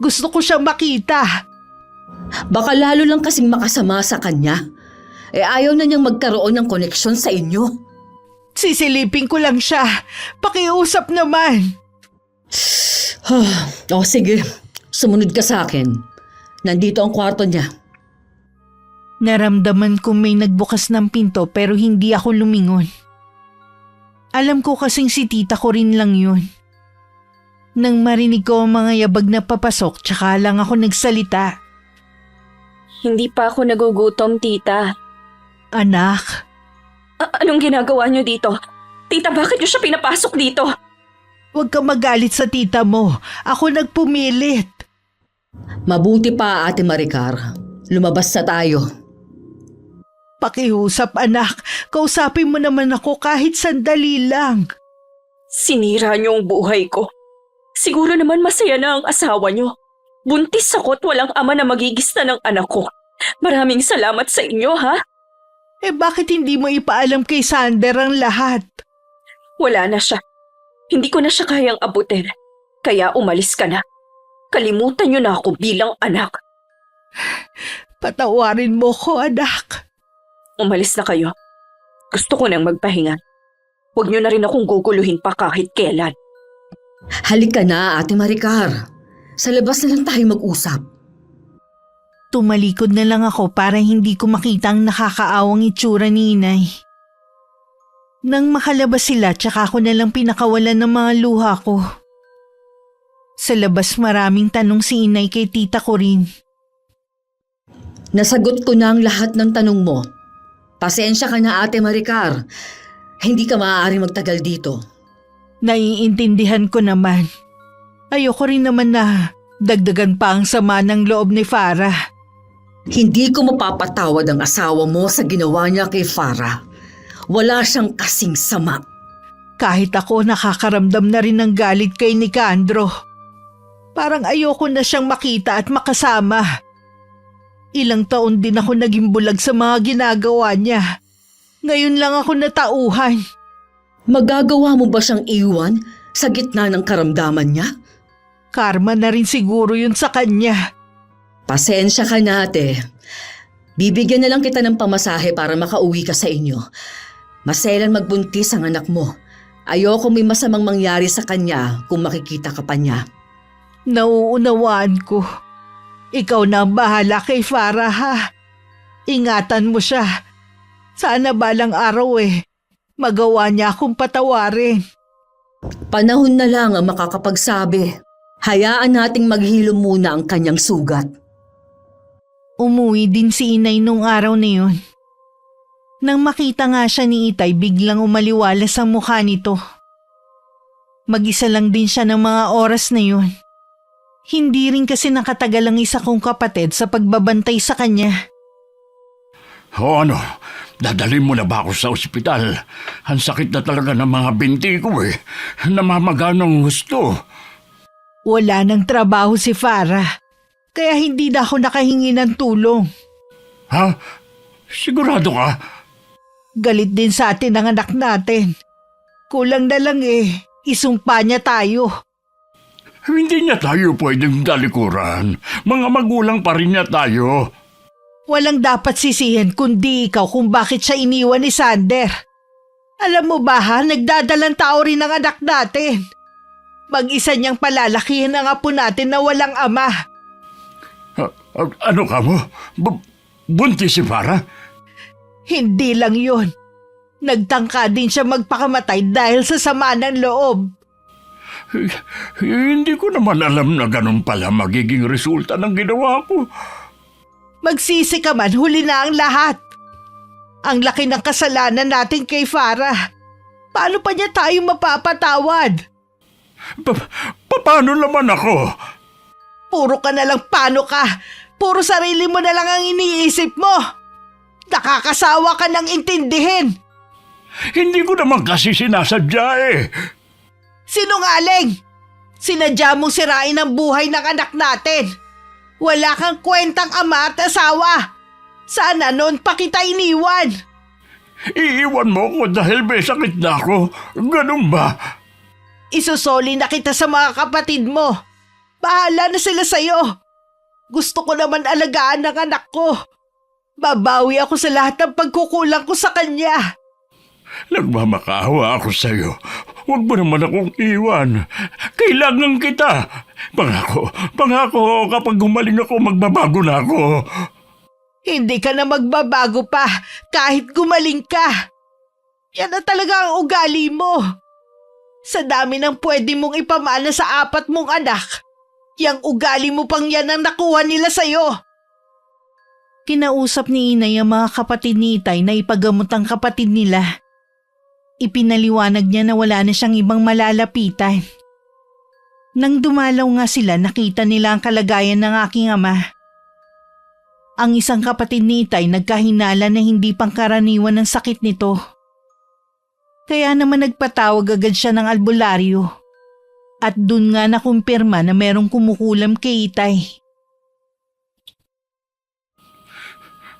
Gusto ko siyang makita. Baka lalo lang kasing makasama sa kanya. Ayaw na niyang magkaroon ng koneksyon sa inyo. Sisilipin ko lang siya. Pakiusap naman. Sige, sumunod ka sa akin. Nandito ang kwarto niya. Naramdaman ko may nagbukas ng pinto pero hindi ako lumingon. Alam ko kasing si tita ko rin lang yun. Nang marinig ko ang mga yabag na papasok, tsaka lang ako nagsalita. Hindi pa ako nagugutom, tita. Anak, Anong ginagawa niyo dito? Tita, bakit niyo siya pinapasok dito? huwag ka magalit sa tita mo. Ako nagpumilit. Mabuti pa, Ate Maricar. Lumabas na tayo. Pakiusap anak, kausapin mo naman ako kahit sandali lang. Sinira niyo ang buhay ko. Siguro naman masaya na ang asawa niyo. Buntis ako at walang ama na magigista ng anak ko. Maraming salamat sa inyo, ha? Bakit hindi mo ipaalam kay Sander ang lahat? Wala na siya. Hindi ko na siya kayang abutin. Kaya umalis ka na. Kalimutan niyo na ako bilang anak. Patawarin mo ko, anak. Umalis na kayo. Gusto ko nang magpahinga. Huwag niyo na rin akong guguluhin pa kahit kailan. Halika na, Ate Maricar. Sa labas na lang tayo mag-usap. Tumalikod na lang ako para hindi ko makita ang nakakaawang itsura ni inay. Nang makalabas sila, tsaka ako na lang pinakawalan ng mga luha ko. Sa labas maraming tanong si inay kay tita ko rin. Nasagot ko na ang lahat ng tanong mo. Pasensya ka na, Ate Maricar. Hindi ka maaaring magtagal dito. Naiintindihan ko naman. Ayoko rin naman na dagdagan pa ang sama ng loob ni Farah. Hindi ko mapapatawad ang asawa mo sa ginawa niya kay Farah. Wala siyang kasing sama. Kahit ako nakakaramdam na rin ng galit kay Nicandro. Parang ayoko na siyang makita at makasama. Ilang taon din ako naging bulag sa mga ginagawa niya. Ngayon lang ako natauhan. Magagawa mo ba siyang iwan sa gitna ng karamdaman niya? Karma na rin siguro yun sa kanya. Pasensya ka na, ate. Bibigyan na lang kita ng pamasahe para makauwi ka sa inyo. Maselan magbuntis ang anak mo. Ayoko may masamang mangyari sa kanya kung makikita ka pa niya. Nauunawaan ko. Ikaw na ang bahala kay Farah, ha? Ingatan mo siya. Sana balang araw magawa niya akong patawarin. Panahon na lang ang makakapagsabi. Hayaan nating maghilom muna ang kanyang sugat. Umuwi din si inay nung araw na yun. Nang makita nga siya ni Itay, biglang umaliwalas ang mukha nito. Mag-isa lang din siya ng mga oras na yun. Hindi rin kasi nakatagal ang isa kong kapatid sa pagbabantay sa kanya. O ano, dadalhin mo na ba ako sa ospital? Ang sakit na talaga ng mga binti ko Namamaga ng gusto. Wala nang trabaho si Farah, kaya hindi na ako nakahingi ng tulong. Ha? Sigurado ka? Galit din sa atin ang anak natin. Kulang na lang isumpa niya tayo. Hindi niya tayo pwedeng dalikuran. Mga magulang pa rin niya tayo. Walang dapat sisihin kundi ikaw kung bakit siya iniwan ni Sander. Alam mo ba nagdadalang tao rin ang anak natin. Mag-isa niyang palalakihin ang apo natin na walang ama. Ano ka mo? Buntis si Farah? Hindi lang yun. Nagtangka din siya magpakamatay dahil sa sama ng loob. Hindi ko naman alam na ganun pala magiging resulta ng ginawa ko. Magsisi ka man, huli na ang lahat. Ang laki ng kasalanan natin kay Farah. Paano pa niya tayo mapapatawad? Paano naman ako? Puro ka na lang paano ka. Puro sarili mo na lang ang iniisip mo. Nakakasawa ka ng intindihin. Hindi ko naman kasi sinasadya eh. Sinungaling! Sinadya mong sirain ang buhay ng anak natin. Wala kang kwentang ama at asawa. Sana noon pa kita iniwan. Iiwan mo ko dahil may sakit na ako. Ganun ba? Isusoli na kita sa mga kapatid mo. Bahala na sila sa'yo. Gusto ko naman alagaan ng anak ko. Babawi ako sa lahat ng pagkukulang ko sa kanya. Nagmamakaawa ako sa'yo. Huwag mo naman akong iwan. Kailangan kita. Pangako kapag gumaling ako, magbabago na ako. Hindi ka na magbabago pa kahit gumaling ka. Yan na talaga ang ugali mo. Sa dami ng pwede mong ipamana sa 4 mong anak, yang ugali mo pang yan ang nakuha nila sa'yo. Kinausap ni Inay ang mga kapatid ni Itay na ipagamot ang kapatid nila. Ipinaliwanag niya na wala na siyang ibang malalapitan. Nang dumalaw nga sila, nakita nila ang kalagayan ng aking ama. Ang isang kapatid ni Itay nagkahinala na hindi pangkaraniwan ng sakit nito. Kaya naman nagpatawag agad siya ng albularyo. At dun nga nakumpirma na merong kumukulam kay Itay.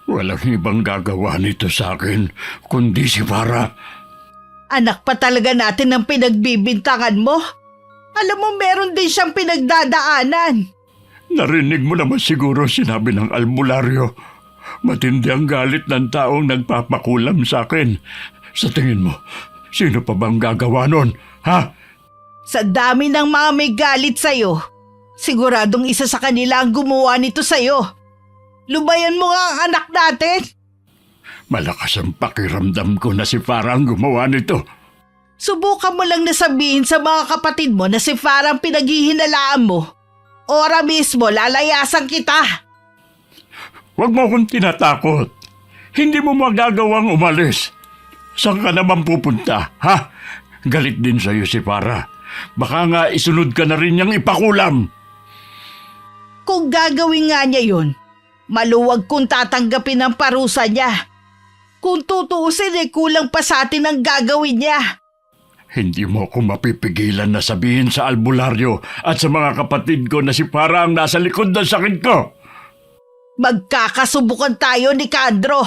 Walang ibang gagawa nito sa akin, kundi si Farah. Anak pa talaga natin ang pinagbibintangan mo. Alam mo meron din siyang pinagdadaanan. Narinig mo naman siguro sinabi ng albularyo. Matindi ang galit ng taong nagpapakulam sa akin. Sa tingin mo, sino pa bang gagawa nun, ha? Sa dami ng mga may galit sa'yo, siguradong isa sa kanila ang gumawa nito sa'yo. Lubayan mo nga ang anak natin. Malakas ang pakiramdam ko na si Farah ang gumawa nito. Subukan mo lang na sabihin sa mga kapatid mo na si Farah ang pinaghihinalaan mo. Ora mismo, lalayasan kita. Huwag mo akong tinatakot. Hindi mo magagawang umalis. Saan ka naman pupunta, ha? Galit din sa'yo si Farah. Baka nga isunod ka na rin niyang ipakulam. Kung gagawin nga niya yun, maluwag kung tatanggapin ang parusa niya. Kung tutuusin kulang pa sa atin ang gagawin niya. Hindi mo ako mapipigilan na sabihin sa albularyo at sa mga kapatid ko na si Farah ang nasa likod ng sakit ko. Magkakasubukan tayo ni Kandro.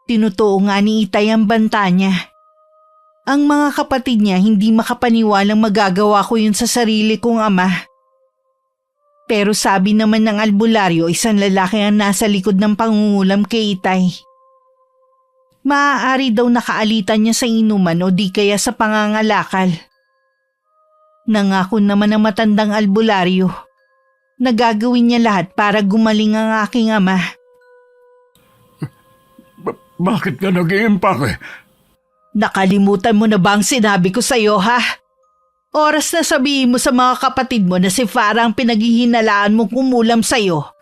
Tinutuo nga ni Itay ang banta niya. Ang mga kapatid niya hindi makapaniwalang magagawa ko yun sa sarili kong ama. Pero sabi naman ng albularyo, isang lalaki ang nasa likod ng pangungulam kay Itay. Maaari daw nakaalitan niya sa inuman o di kaya sa pangangalakal. Nangako naman ang matandang albularyo. Nagagawin niya lahat para gumaling ang aking ama. Bakit ka nag-iimpake? Nakalimutan mo na ba ang sinabi ko sa'yo, ha? Oras na sabihin mo sa mga kapatid mo na si Farah ang pinaghihinalaan mong kumulam sa'yo.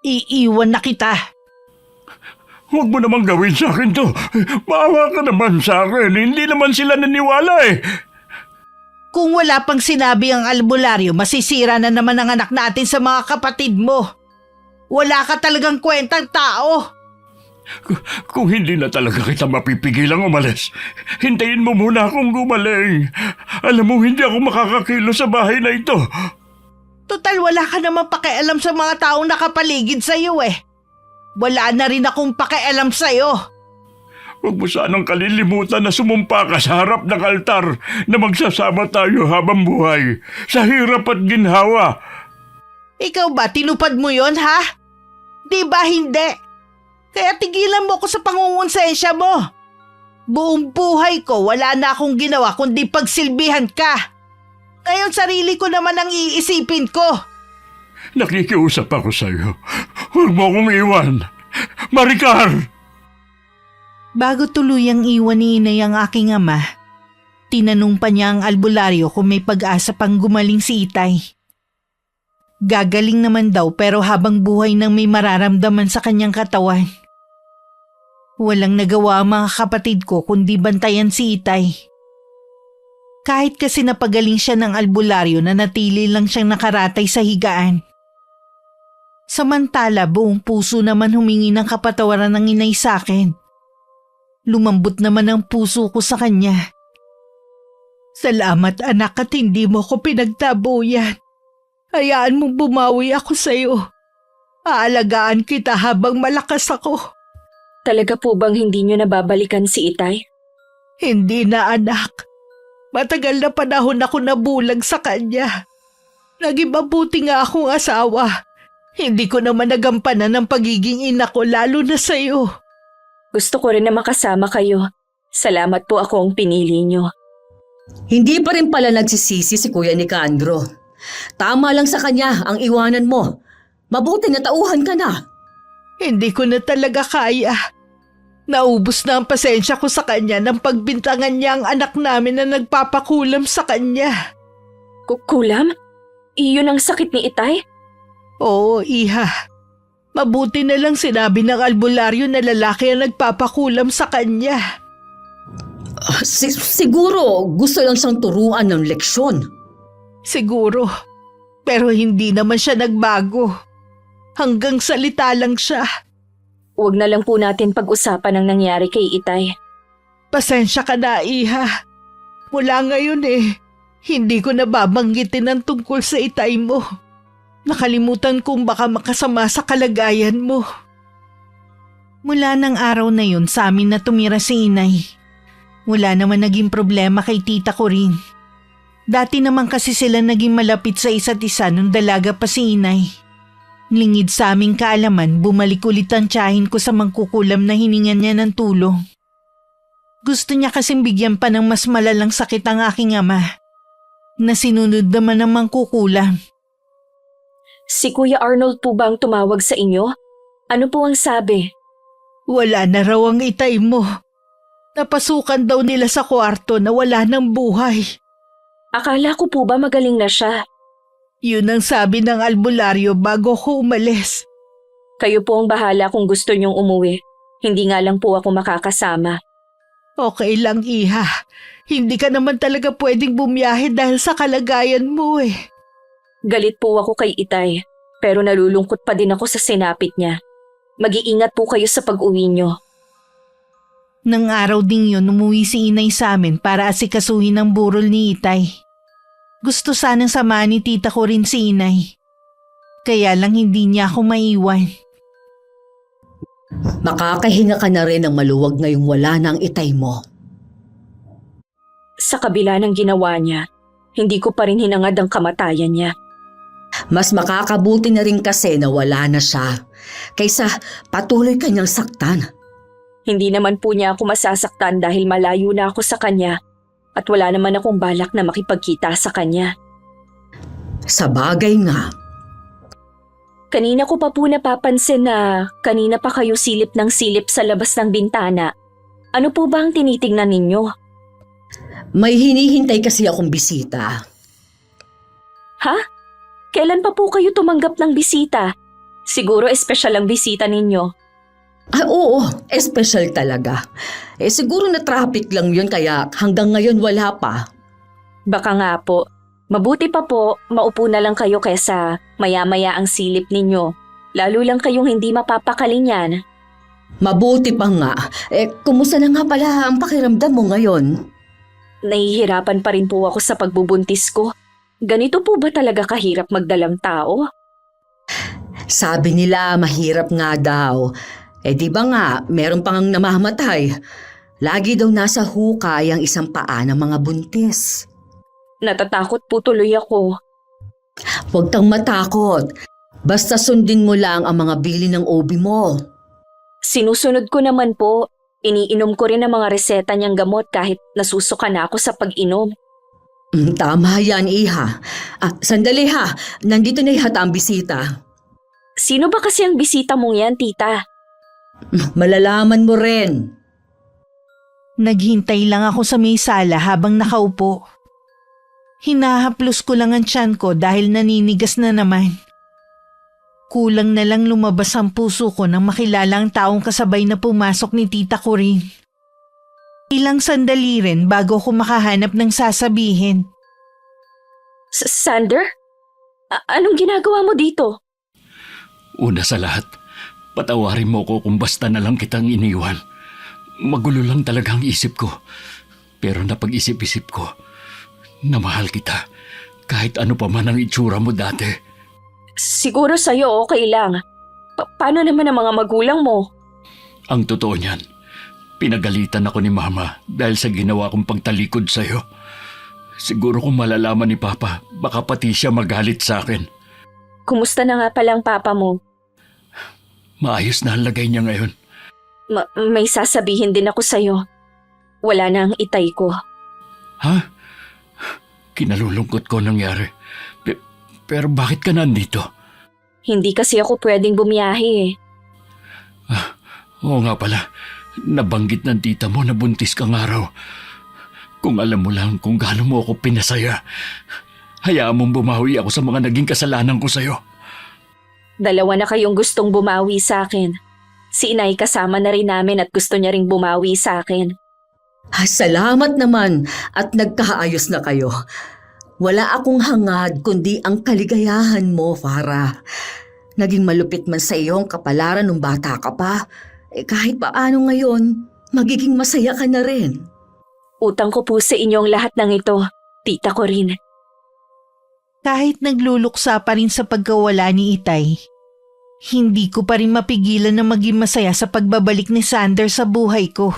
Iiwan na kita. Huwag mo namang gawin sa akin to. Maawa ka naman sa akin. Hindi naman sila naniwala eh. Kung wala pang sinabi ang albularyo, masisira na naman ang anak natin sa mga kapatid mo. Wala ka talagang kwentang tao. Kung hindi na talaga kita mapipigilang umalis, hintayin mo muna akong gumaling. Alam mo, hindi ako makakakilo sa bahay na ito. Total, wala ka naman pakialam sa mga taong nakapaligid sa'yo eh. Wala na rin akong pakialam sa'yo. Huwag mo sanang kalilimutan na sumumpa ka sa harap ng altar na magsasama tayo habang buhay, sa hirap at ginhawa. Ikaw ba, tinupad mo yon ha? Di ba hindi? Kaya tigilan mo ko sa pangungonsensya mo. Buong buhay ko, wala na akong ginawa kundi pagsilbihan ka. Ngayon sarili ko naman ang iisipin ko. Nakikiusap ako sa'yo. Huwag mo akong iwan. Maricar! Bago tuluyang iwan ni Inay ang aking ama, Tinanong pa niya ang albularyo kung may pag-asa pang gumaling si Itay. Gagaling naman daw pero habang buhay nang may mararamdaman sa kanyang katawan. Walang nagawa ang mga kapatid ko kundi bantayan si Itay. Kahit kasi napagaling siya ng albularyo na natili lang siyang nakaratay sa higaan. Samantala buong puso naman humingi ng kapatawaran ng inay sa akin. Lumambot naman ang puso ko sa kanya. Salamat anak at hindi mo ko pinagtabuyan. Hayaan mong bumawi ako sa iyo. Aalagaan kita habang malakas ako. Talaga po bang hindi niyo nababalikan si Itay? Hindi na anak. Matagal na panahon ako nabulag sa kanya. Naging mabuti nga akong asawa. Hindi ko naman nagampanan ang pagiging ina ko lalo na sa iyo. Gusto ko rin na makasama kayo. Salamat po ako ang pinili niyo. Hindi pa rin pala nagsisisi si Kuya Nicandro. Tama lang sa kanya ang iwanan mo. Mabuti na tauhan ka na. Hindi ko na talaga kaya. Naubos na ang pasensya ko sa kanya nang pagbintangan niya ang anak namin na nagpapakulam sa kanya. Kulam? Iyon ang sakit ni Itay? Oo, iha. Mabuti na lang sinabi ng albularyo na lalaki ang nagpapakulam sa kanya. Siguro gusto lang siyang turuan ng leksyon. Siguro. Pero hindi naman siya nagbago. Hanggang salita lang siya. Huwag na lang po natin pag-usapan ang nangyari kay Itay. Pasensya ka na, iha. Mula ngayon hindi ko nababanggitin ang tungkol sa Itay mo. Nakalimutan kong baka makasama sa kalagayan mo. Mula ng araw na yun sa amin na tumira si Inay. Wala naman naging problema kay tita ko rin. Dati naman kasi sila naging malapit sa isa't isa nung dalaga pa si Inay. Lingid sa aming kaalaman, bumalik ulit ang tiyahin ko sa mangkukulam na hiningan niya ng tulong. Gusto niya kasing bigyan pa ng mas malalang sakit ang aking ama. Na sinunod naman ng mangkukulam. Si Kuya Arnold po ba ang tumawag sa inyo? Ano po ang sabi? Wala na raw ang Itay mo. Napasukan daw nila sa kwarto na wala ng buhay. Akala ko po ba magaling na siya? Yun ang sabi ng albularyo bago ko umalis. Kayo po ang bahala kung gusto niyong umuwi. Hindi nga lang po ako makakasama. Okay lang, iha. Hindi ka naman talaga pwedeng bumiyahe dahil sa kalagayan mo Galit po ako kay Itay, pero nalulungkot pa din ako sa sinapit niya. Mag-iingat po kayo sa pag-uwi niyo. Nang araw ding yun, umuwi si Inay sa amin para asikasuhin ang burol ni Itay. Gusto sanang samahan ni tita ko rin si Inay. Kaya lang hindi niya ako maiwan. Makakahinga ka na rin ng maluwag ngayong wala na ang Itay mo. Sa kabila ng ginawa niya, hindi ko pa rin hinangad ang kamatayan niya. Mas makakabuti na rin kasi na wala na siya, kaysa patuloy kanyang saktan. Hindi naman po niya ako masasaktan dahil malayo na ako sa kanya at wala naman akong balak na makipagkita sa kanya. Sa bagay nga. Kanina ko pa po napapansin na kanina pa kayo silip ng silip sa labas ng bintana. Ano po ba ang tinitingnan ninyo? May hinihintay kasi akong bisita. Ha? Kailan pa po kayo tumanggap ng bisita? Siguro espesyal ang bisita ninyo. Oo, espesyal talaga. Siguro na traffic lang yun kaya hanggang ngayon wala pa. Baka nga po. Mabuti pa po, maupo na lang kayo kesa maya-maya ang silip ninyo. Lalo lang kayong hindi mapapakaling yan. Mabuti pa nga. Kumusta na nga pala ang pakiramdam mo ngayon? Nahihirapan pa rin po ako sa pagbubuntis ko. Ganito po ba talaga kahirap magdalang tao? Sabi nila mahirap nga daw. Di ba nga, meron pang namamatay. Lagi daw nasa hukay ang isang paa ng mga buntis. Natatakot po tuloy ako. Huwag kang matakot. Basta sundin mo lang ang mga bili ng OB mo. Sinusunod ko naman po. Iniinom ko rin ang mga reseta niyang gamot kahit nasusuka na ako sa pag-inom. Tama yan, iha. Sandali ha. Nandito na ihata ang bisita. Sino ba kasi ang bisita mong yan, tita? Malalaman mo rin. Naghintay lang ako sa may sala habang nakaupo. Hinahaplos ko lang ang tiyan ko dahil naninigas na naman. Kulang na lang lumabas ang puso ko nang makilala ang taong kasabay na pumasok ni Tita Corinne. Ilang sandali rin bago ko makahanap ng sasabihin. Sander? Anong ginagawa mo dito? Una sa lahat, patawarin mo ko kung basta na lang kitang iniwan. Magulo lang talaga ang isip ko. Pero napag-isip-isip ko na mahal kita kahit ano pa man ang itsura mo dati. Siguro sa'yo okay lang. Paano naman ang mga magulang mo? Ang totoo niyan, pinagalitan ako ni Mama dahil sa ginawa kong pagtalikod sa'yo. Siguro kung malalaman ni Papa, baka pati siya magalit sa akin. Kumusta na nga palang papa mo? Maayos na ang lagay niya ngayon. May sasabihin din ako sa'yo. Wala na ang itay ko. Ha? Kinalulungkot ko nangyari. Pero bakit ka nandito? Hindi kasi ako pwedeng bumiyahe eh. Oo nga pala, nabanggit ng tita mo na buntis kang araw. Kung alam mo lang kung gaano mo ako pinasaya, hayaan mong bumawi ako sa mga naging kasalanan ko sa'yo. Dalawa na kayong gustong bumawi sa akin. Si inay kasama na rin namin at gusto niya ring bumawi sa akin. Salamat naman at nagkaayos na kayo. Wala akong hangad kundi ang kaligayahan mo, Farah. Naging malupit man sa iyo ang kapalaran nung bata ka pa. Kahit paano ngayon, magiging masaya ka na rin. Utang ko po sa inyong lahat ng ito, Tita Corinne. Kahit nagluluksa pa rin sa pagkawala ni Itay, hindi ko pa rin mapigilan na maging masaya sa pagbabalik ni Sander sa buhay ko.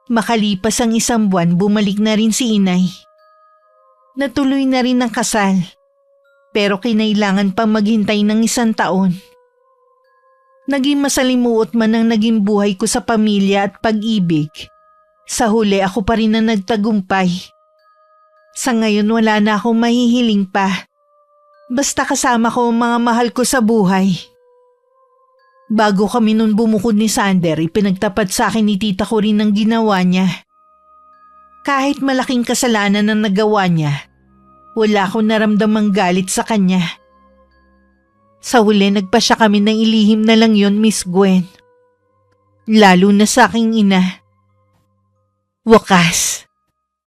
Makalipas ang 1 buwan, bumalik na rin si Inay. Natuloy na rin ang kasal, pero kinailangan pang maghintay ng 1 taon. Naging masalimuot man ang naging buhay ko sa pamilya at pag-ibig, sa huli ako pa rin na nagtagumpay. Sa ngayon wala na akong mahihiling pa. Basta kasama ko ang mga mahal ko sa buhay. Bago kami nun bumukod ni Sander, ipinagtapat sa akin ni Tita Corinne ang ginawa niya. Kahit malaking kasalanan ang nagawa niya, wala akong naramdamang galit sa kanya. Sa huli nagpasya kami ng ilihim na lang yon, Miss Gwen. Lalo na sa aking ina. Wakas,